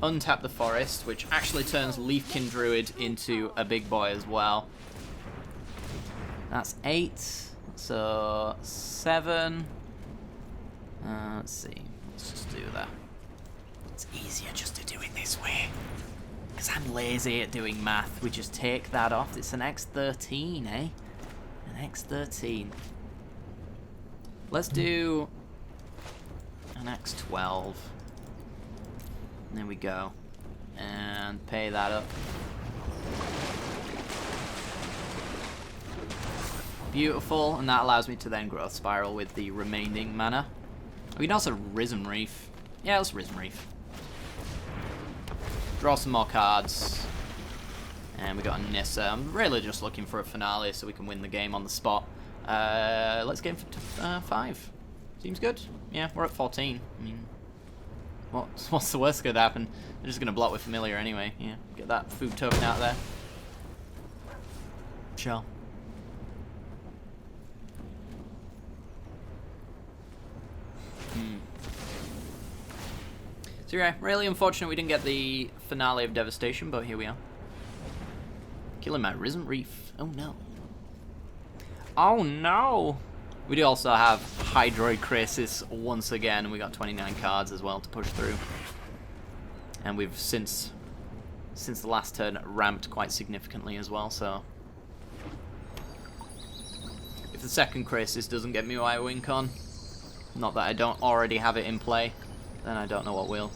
A: untap the forest, which actually turns Leafkin Druid into a big boy as well. That's 8, so 7. Let's see, let's just do that. It's easier just to do it this way, because I'm lazy at doing math. We just take that off. It's an X13, eh? An X13. Let's do an X12. There we go. And pay that up. Beautiful, and that allows me to then Growth Spiral with the remaining mana. We can also Risen Reef. Yeah, let's Risen Reef. Draw some more cards. And we got a Nissa. I'm really just looking for a finale so we can win the game on the spot. Let's game for 5. Seems good. Yeah, we're at 14. I mean, what's the worst that could happen? They're just going to block with Familiar anyway. Yeah, get that food token out there. Sure. So yeah, really unfortunate we didn't get the finale of Devastation, but here we are. Killing my Risen Reef. Oh no. Oh no! We do also have Hydroid Krasis once again. We got 29 cards as well to push through. And we've since the last turn ramped quite significantly as well, so if the second Krasis doesn't get me my win con, not that I don't already have it in play, then I don't know what will.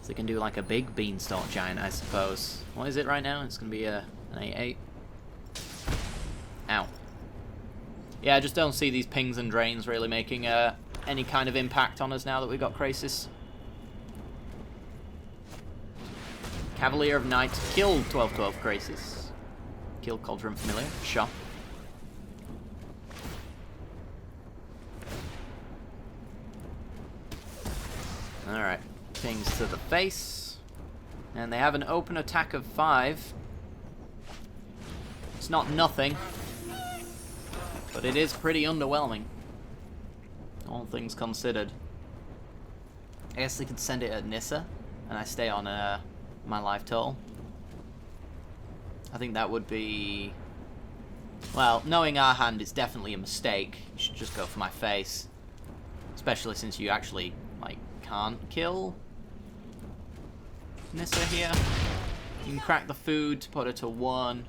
A: So they can do like a big Beanstalk Giant, I suppose. What is it right now? It's going to be an 8-8. Ow. Yeah, I just don't see these pings and drains really making any kind of impact on us now that we've got Krasis. Cavalier of Night killed 12-12 Krasis. Killed Cauldron Familiar. Sure. Alright, pings to the face. And they have an open attack of 5. It's not nothing, but it is pretty underwhelming, all things considered. I guess they could send it at Nissa, and I stay on my life total. I think that would be... Well, knowing our hand, it's definitely a mistake. You should just go for my face. Especially since you actually, like, can't kill Nissa here. You can crack the food to put her to 1.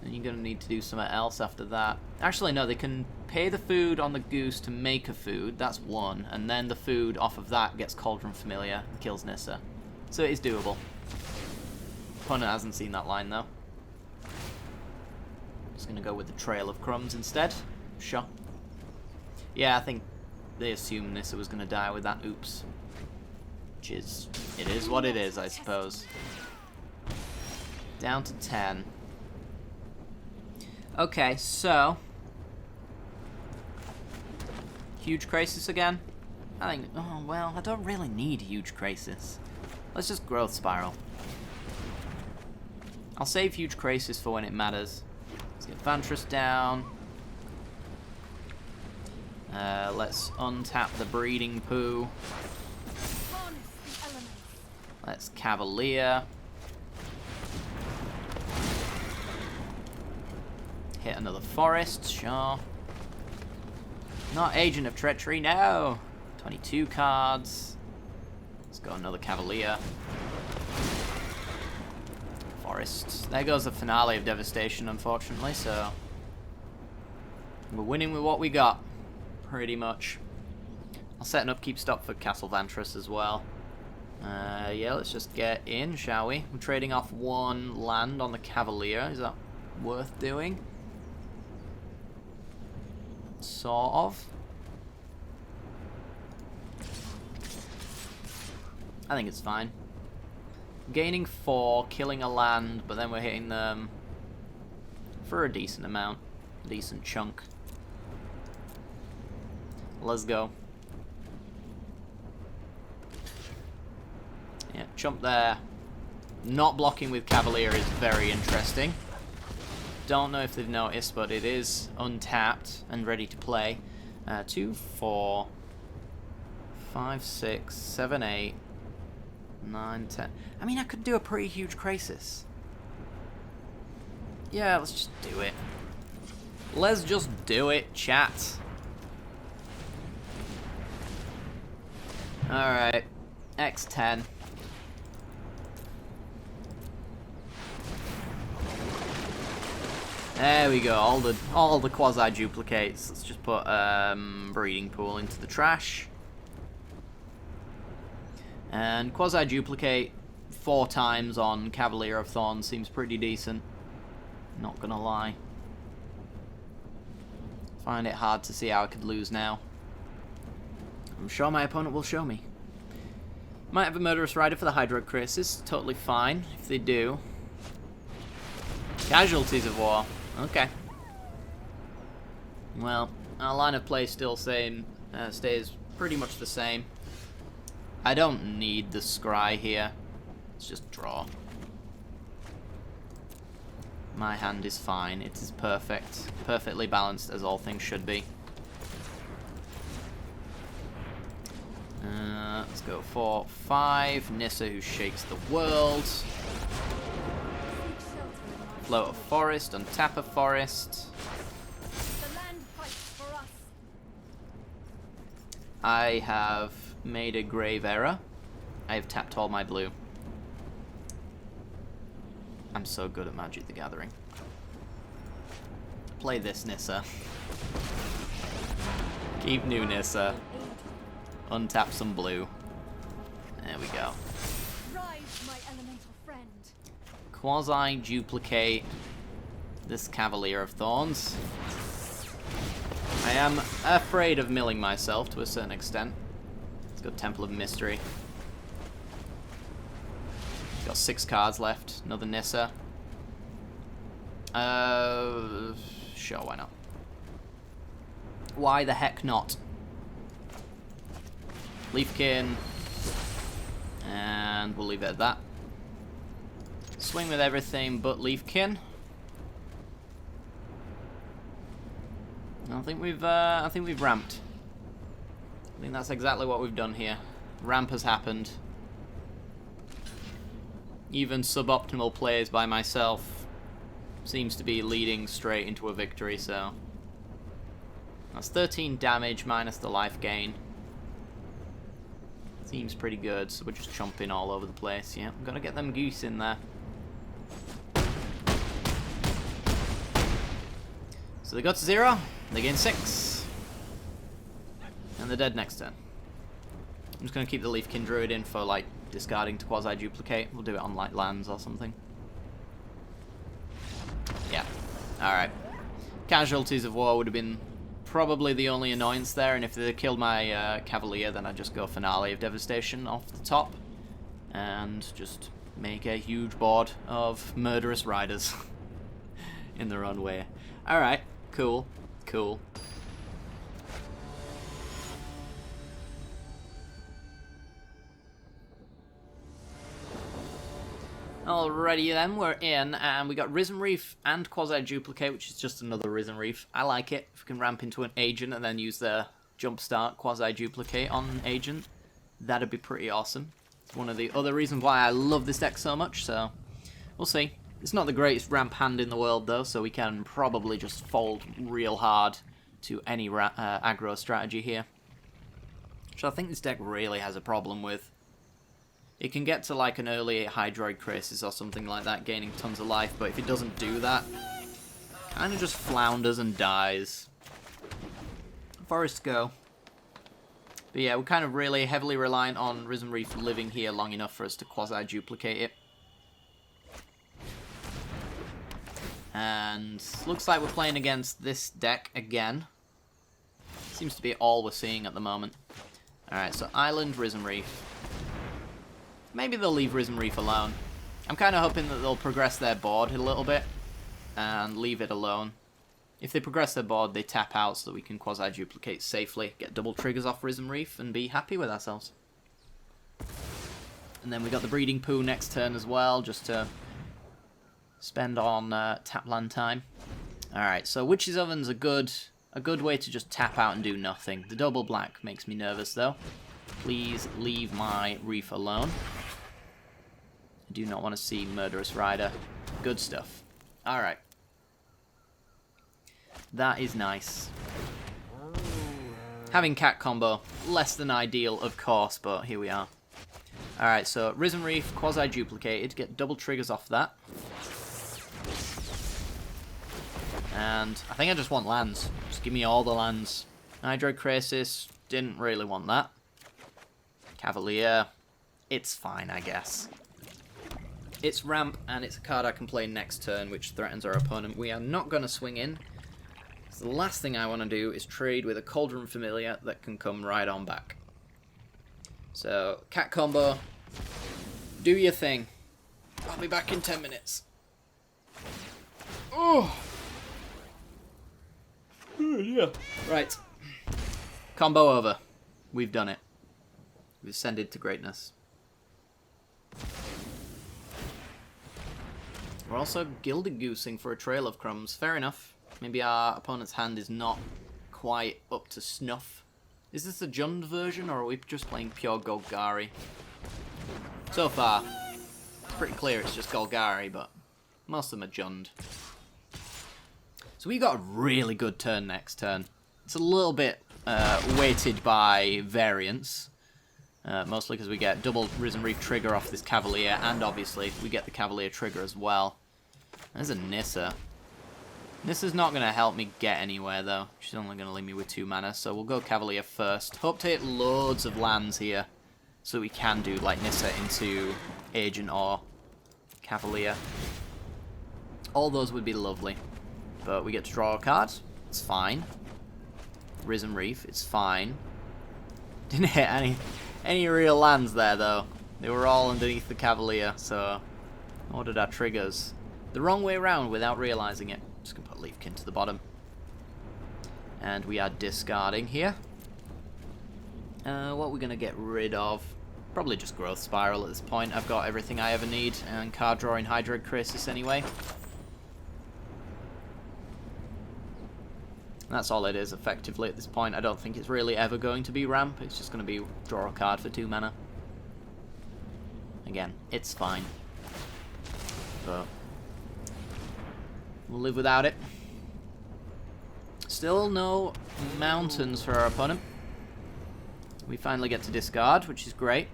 A: And you're going to need to do something else after that. Actually, no, they can pay the food on the goose to make a food. That's 1. And then the food off of that gets Cauldron Familiar and kills Nissa. So it is doable. Opponent hasn't seen that line, though. Just going to go with the Trail of Crumbs instead. Sure. Yeah, I think they assumed Nissa was going to die with that oops. Which is... It is what it is, I suppose. Down to 10. Okay, so... Huge Krasis again? I think... Oh, well, I don't really need Huge Krasis. Let's just Growth Spiral. I'll save Huge Krasis for when it matters. Let's get Vantress down. Let's untap the breeding poo.
B: Harness the elements.
A: Let's Cavalier. Hit another forest, sure. Not Agent of Treachery, no! 22 cards. Let's go another Cavalier. Forest. There goes the finale of Devastation, unfortunately, so... we're winning with what we got, pretty much. I'll set an upkeep stop for Castle Vantress as well. Yeah, let's just get in, shall we? We're trading off one land on the Cavalier. Is that worth doing? Sort of. I think it's fine. Gaining 4, killing a land, but then we're hitting them for a decent amount. Decent chunk. Let's go. Yeah, chump there. Not blocking with Cavalier is very interesting. Don't know if they've noticed, but it is untapped and ready to play. 2, 4, 5, 6, 7, 8, 9, 10. I mean, I could do a pretty huge Crisis. Yeah, let's just do it. Let's just do it, chat. Alright. X10. There we go, all the quasi duplicates. Let's just put breeding pool into the trash. And quasi duplicate 4 times on Cavalier of Thorns seems pretty decent. Not gonna lie. Find it hard to see how I could lose now. I'm sure my opponent will show me. Might have a Murderous Rider for the Hydro Crisis. Totally fine if they do. Casualties of War. Okay. Well, our line of play still stays pretty much the same. I don't need the Scry here. Let's just draw. My hand is fine. It is perfect. Perfectly balanced as all things should be. Let's go 4, 5. Nissa, who shakes the world. Float a forest, untap a forest.
B: The land fights for us.
A: I have made a grave error. I have tapped all my blue. I'm so good at Magic the Gathering. Play this, Nissa. Keep new Nissa. Untap some blue. There we go.
B: Rise, my elemental friend.
A: Quasi-duplicate this Cavalier of Thorns. I am afraid of milling myself to a certain extent. Let's go Temple of Mystery. Got 6 cards left. Another Nissa. Sure, why not? Why the heck not? Leafkin. And we'll leave it at that. Swing with everything but Leafkin. I think we've ramped. I think that's exactly what we've done here. Ramp has happened. Even suboptimal plays by myself seems to be leading straight into a victory, so that's 13 damage minus the life gain. Seems pretty good, so we're just chomping all over the place. Yeah, I'm gonna get them goose in there. So they got to 0, they gain 6. And they're dead next turn. I'm just gonna keep the Leafkin Druid in for, like, discarding to quasi-duplicate. We'll do it on, like, lands or something. Yeah. Alright. Casualties of War would have been probably the only annoyance there, and if they killed my Cavalier, then I'd just go Finale of Devastation off the top. And just make a huge board of Murderous Riders. In their own way. Alright. Cool. Cool. Alrighty then, we're in, and we got Risen Reef and Quasi-Duplicate, which is just another Risen Reef. I like it. If we can ramp into an agent and then use the jumpstart quasi-duplicate on Agent. That'd be pretty awesome. It's one of the other reasons why I love this deck so much, so we'll see. It's not the greatest ramp hand in the world, though, so we can probably just fold real hard to any aggro strategy here. Which I think this deck really has a problem with. It can get to like an early Hydroid Crisis or something like that, gaining tons of life, but if it doesn't do that, kind of just flounders and dies. Forest go. But yeah, we're kind of really heavily reliant on Risen Reef living here long enough for us to quasi-duplicate it. And looks like we're playing against this deck again. Seems to be all we're seeing at the moment. Alright, so Island, Risen Reef. Maybe they'll leave Risen Reef alone. I'm kind of hoping that they'll progress their board a little bit and leave it alone. If they progress their board, they tap out so that we can quasi-duplicate safely, get double triggers off Risen Reef, and be happy with ourselves. And then we got the Breeding Poo next turn as well, just to spend on tap land time. Alright, so Witch's Oven's a good way to just tap out and do nothing. The double black makes me nervous, though. Please leave my Reef alone. I do not want to see Murderous Rider. Good stuff. Alright. That is nice. Having cat combo, less than ideal, of course, but here we are. Alright, so Risen Reef, quasi-duplicated, get double triggers off that. And I think I just want lands. Just give me all the lands. Hydroid Crisis, didn't really want that. Cavalier, it's fine, I guess. It's ramp, and it's a card I can play next turn, which threatens our opponent. We are not going to swing in. So the last thing I want to do is trade with a Cauldron Familiar that can come right on back. So, cat combo, do your thing. I'll be back in 10 minutes. Oh! Yeah. Right. Combo over. We've done it. We've ascended to greatness. We're also Gilded Goosing for a Trail of Crumbs. Fair enough. Maybe our opponent's hand is not quite up to snuff. Is this the Jund version, or are we just playing pure Golgari? So far, it's pretty clear it's just Golgari, but most of them are Jund. So we got a really good turn next turn. It's a little bit weighted by variance. Mostly because we get double Risen Reef trigger off this Cavalier, and obviously we get the Cavalier trigger as well. There's a Nissa. Nissa's not going to help me get anywhere, though. She's only going to leave me with 2 mana, so we'll go Cavalier first. Hope to hit loads of lands here, so we can do, like, Nissa into Agent or Cavalier. All those would be lovely. But we get to draw a card. It's fine. Risen Reef, it's fine. Didn't hit any real lands there, though. They were all underneath the Cavalier, so ordered our triggers the wrong way around without realizing it. Just gonna put Leafkin to the bottom. And we are discarding here. What we're gonna get rid of? Probably just Growth Spiral at this point. I've got everything I ever need, and card drawing Hydroid Crisis anyway. And that's all it is, effectively, at this point. I don't think it's really ever going to be ramp. It's just going to be draw a card for 2 mana. Again, it's fine. But we'll live without it. Still no mountains for our opponent. We finally get to discard, which is great.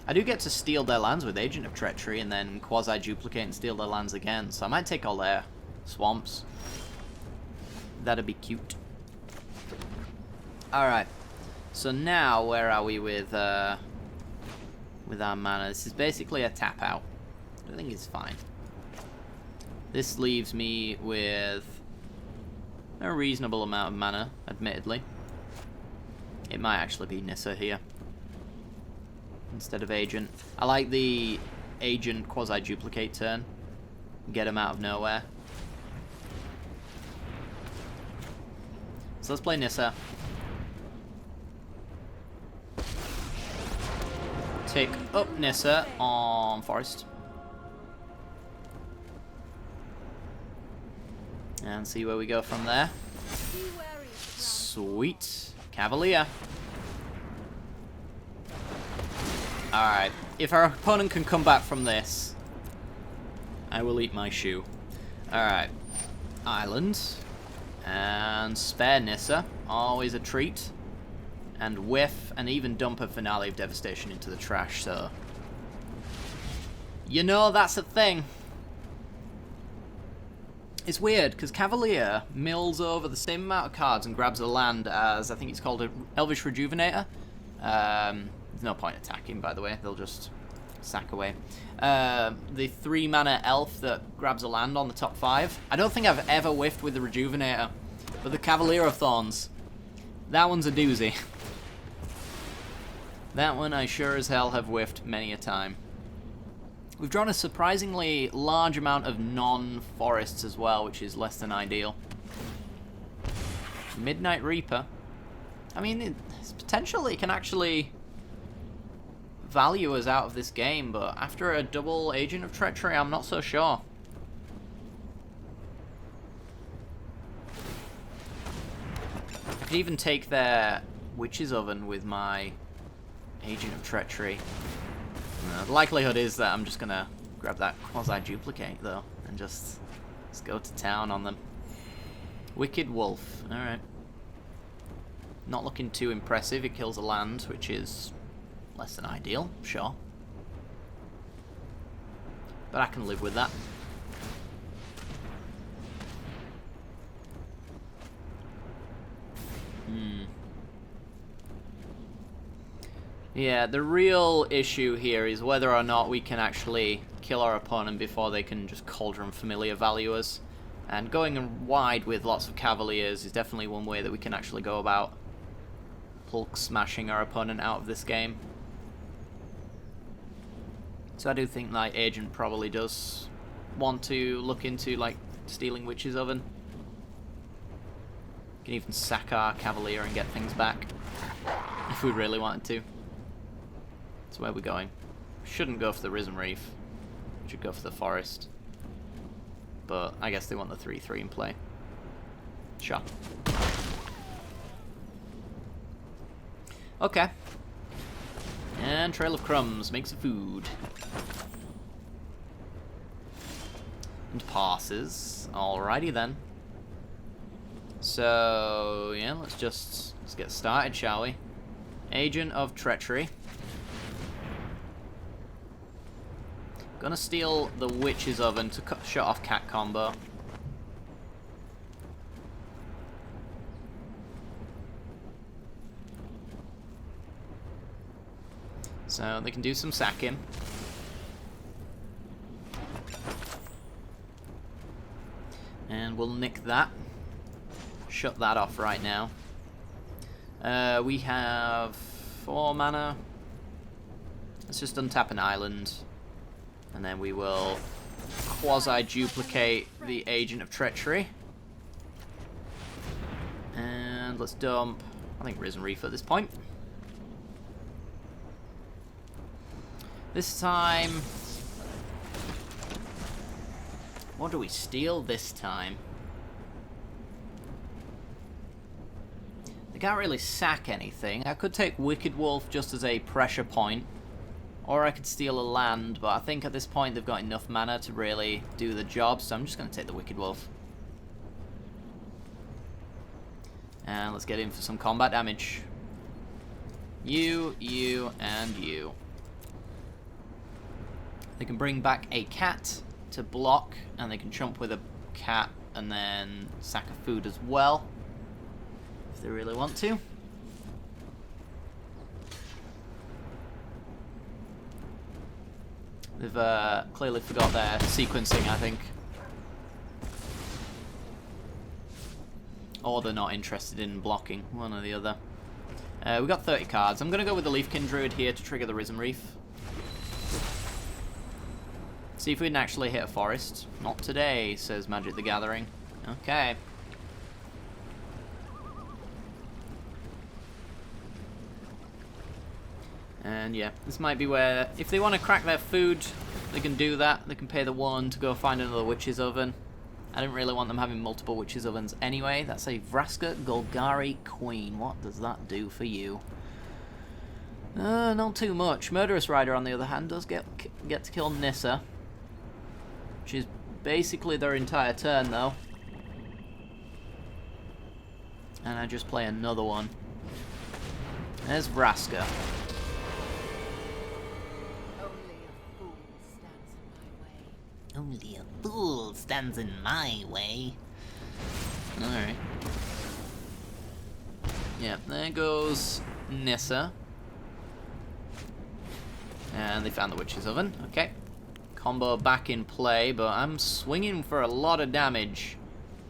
A: I do get to steal their lands with Agent of Treachery and then quasi-duplicate and steal their lands again. So I might take all their swamps. That'd be cute. Alright. So now, where are we with our mana? This is basically a tap out. I think it's fine. This leaves me with a reasonable amount of mana, admittedly. It might actually be Nissa here instead of Agent. I like the Agent quasi-duplicate turn. Get him out of nowhere. So let's play Nissa. Take up Nissa on Forest. And see where we go from there. Sweet. Cavalier. Alright, if our opponent can come back from this, I will eat my shoe. Alright, Island. And spare Nissa, always a treat. And whiff, and even dump a Finale of Devastation into the trash, so... You know, that's a thing. It's weird, because Cavalier mills over the same amount of cards and grabs a land as, I think it's called, an Elvish Rejuvenator. There's no point attacking, by the way, they'll just sack away. The 3 mana elf that grabs a land on the top 5. I don't think I've ever whiffed with the Rejuvenator, but the Cavalier of Thorns, that one's a doozy. That one I sure as hell have whiffed many a time. We've drawn a surprisingly large amount of non-forests as well, which is less than ideal. Midnight Reaper. I mean, it's potential it can actually value us out of this game, but after a double Agent of Treachery, I'm not so sure. I could even take their Witch's Oven with my Agent of Treachery. The likelihood is that I'm just gonna grab that quasi-duplicate though, and just go to town on them. Wicked Wolf, alright. Not looking too impressive, it kills a land, which is less than ideal, sure. But I can live with that. Yeah, the real issue here is whether or not we can actually kill our opponent before they can just Cauldron Familiar value us. And going wide with lots of Cavaliers is definitely one way that we can actually go about Hulk smashing our opponent out of this game. So I do think that Agent probably does want to look into like stealing Witch's Oven. Can even sack our Cavalier and get things back if we really wanted to. So where are we going? Shouldn't go for the Risen Reef. Should go for the Forest. But I guess they want the 3/3 in play. Sure. Okay. And Trail of Crumbs makes a food. And passes. Alrighty then. So yeah, let's get started, shall we? Agent of Treachery. Gonna steal the Witch's Oven to shut off Cat combo. So they can do some sacking. And we'll nick that. Shut that off right now. We have 4 mana. Let's just untap an island. And then we will quasi-duplicate the Agent of Treachery. And let's dump, I think, Risen Reef at this point. This time... what do we steal this time? They can't really sack anything. I could take Wicked Wolf just as a pressure point. Or I could steal a land, but I think at this point they've got enough mana to really do the job, so I'm just going to take the Wicked Wolf. And let's get in for some combat damage. You, and you. They can bring back a cat to block, and they can chump with a cat and then sack a food as well, if they really want to. They've clearly forgot their sequencing, I think. Or they're not interested in blocking, one or the other. We've got 30 cards. I'm going to go with the Leafkin Druid here to trigger the Risen Reef. See if we can actually hit a forest. Not today, says Magic the Gathering. Okay. And yeah, this might be where, if they want to crack their food, they can do that. They can pay the 1 to go find another Witch's Oven. I didn't really want them having multiple Witch's Ovens anyway. That's a Vraska Golgari Queen. What does that do for you? Not too much. Murderous Rider, on the other hand, does get to kill Nissa, which is basically their entire turn, though. And I just play another one. There's Vraska. Only a fool stands in my way. Alright. Yeah, there goes Nissa. And they found the Witch's Oven. Okay. Combo back in play, but I'm swinging for a lot of damage.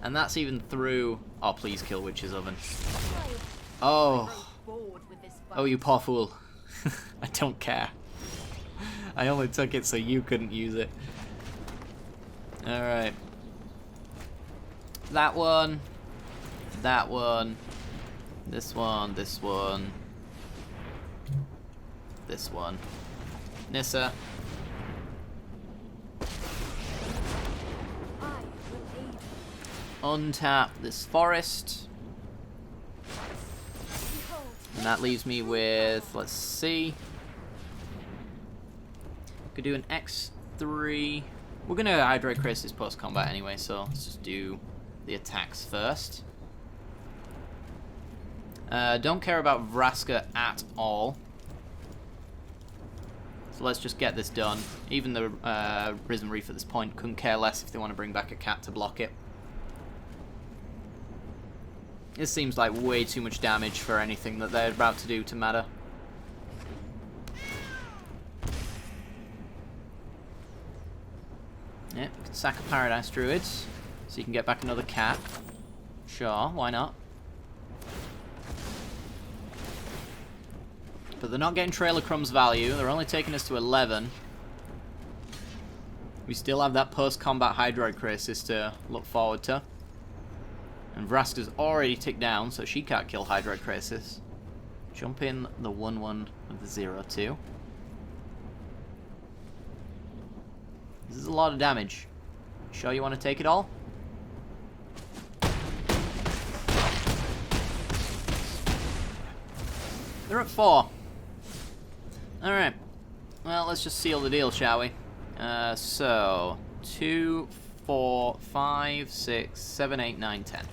A: And that's even through... Oh, please kill Witch's Oven. Oh. Oh, you poor fool. I don't care. I only took it so you couldn't use it. Alright. That one. That one. This one. This one. This one. Nissa. Untap this forest. And that leaves me with, let's see. Could do an X3. We're going to Hydroid Crisis post-combat anyway, so let's just do the attacks first. Don't care about Vraska at all. So let's just get this done. Even the Risen Reef at this point couldn't care less if they want to bring back a cat to block it. This seems like way too much damage for anything that they're about to do to matter. Yeah, you can sack a Paradise Druid, so you can get back another cat. Sure, why not? But they're not getting Trail of Crumb's value, they're only taking us to 11. We still have that post-combat Hydroid Crisis to look forward to. And Vraska's already ticked down, so she can't kill Hydroid Crisis. Jump in the 1-1 of the 0-2. This is a lot of damage. Sure you want to take it all? They're at 4. Alright. Well, let's just seal the deal, shall we? So, 2, 4, 5, 6, 7, 8, 9, 10.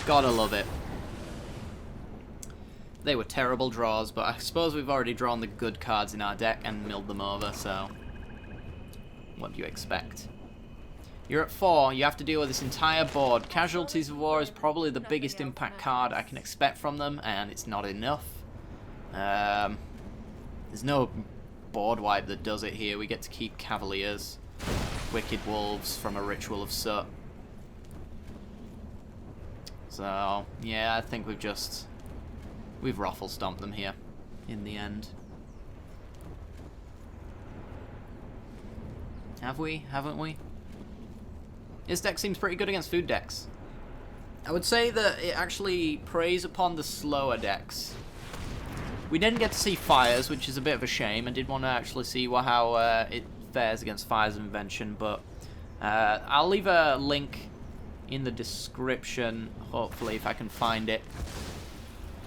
A: Gotta love it. They were terrible draws, but I suppose we've already drawn the good cards in our deck and milled them over, so what do you expect? You're at 4, you have to deal with this entire board. Casualties of War is probably the biggest impact card I can expect from them, and it's not enough. There's no board wipe that does it here. We get to keep Cavaliers, Wicked Wolves from a Ritual of Soot. So, yeah, I think we've ruffle stomped them here in the end. Have we? Haven't we? This deck seems pretty good against food decks. I would say that it actually preys upon the slower decks. We didn't get to see Fires, which is a bit of a shame. I did want to actually see how it fares against Fires of Invention, but I'll leave a link in the description, hopefully, if I can find it,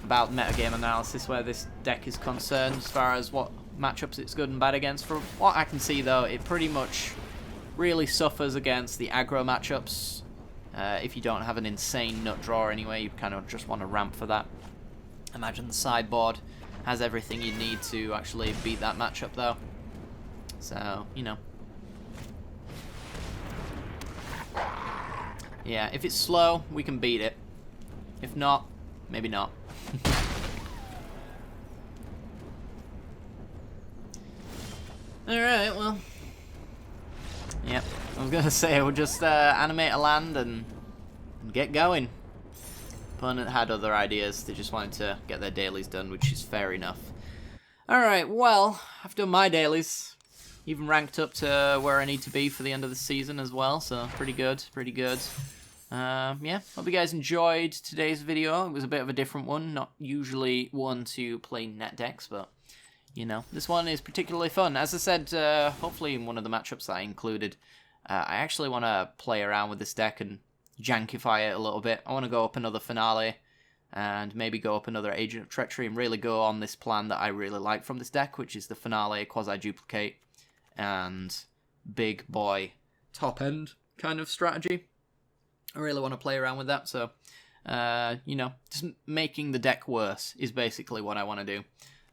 A: about metagame analysis where this deck is concerned as far as what matchups it's good and bad against. From what I can see, though, it pretty much really suffers against the aggro matchups. If you don't have an insane nut draw anyway, you kind of just want to ramp for that. Imagine the sideboard has everything you need to actually beat that matchup, though. So, you know. Yeah, if it's slow, we can beat it. If not, maybe not. Alright, well. Yep, I was going to say, we'll just animate a land and get going. Opponent had other ideas, they just wanted to get their dailies done, which is fair enough. Alright, well, I've done my dailies. Even ranked up to where I need to be for the end of the season as well, so pretty good, pretty good. Yeah, hope you guys enjoyed today's video. It was a bit of a different one, not usually one to play net decks, but you know, this one is particularly fun. As I said, hopefully in one of the matchups that I included, I actually want to play around with this deck and jankify it a little bit. I want to go up another Finale and maybe go up another Agent of Treachery and really go on this plan that I really like from this deck, which is the Finale, Quasi-Duplicate, and Big Boy top end kind of strategy. I really want to play around with that, so, you know, just making the deck worse is basically what I want to do.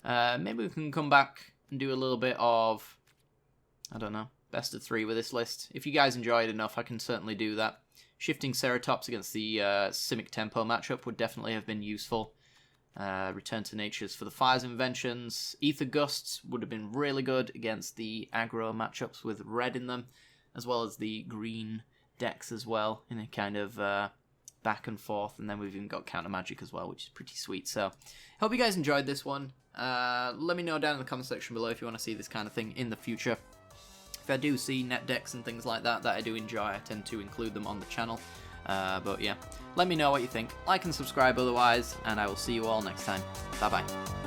A: Maybe we can come back and do a little bit of, I don't know, best of 3 with this list. If you guys enjoy it enough, I can certainly do that. Shifting Ceratops against the Simic Tempo matchup would definitely have been useful. Return to Natures for the Fire's Inventions. Ether Gusts would have been really good against the aggro matchups with red in them, as well as the green decks as well, in a kind of back and forth. And then we've even got Counter Magic as well, which is pretty sweet. So, hope you guys enjoyed this one. Let me know down in the comment section below if you want to see this kind of thing in the future. If I do see net decks and things like that I do enjoy, I tend to include them on the channel. But yeah, let me know what you think. Like and subscribe otherwise, and I will see you all next time. Bye bye.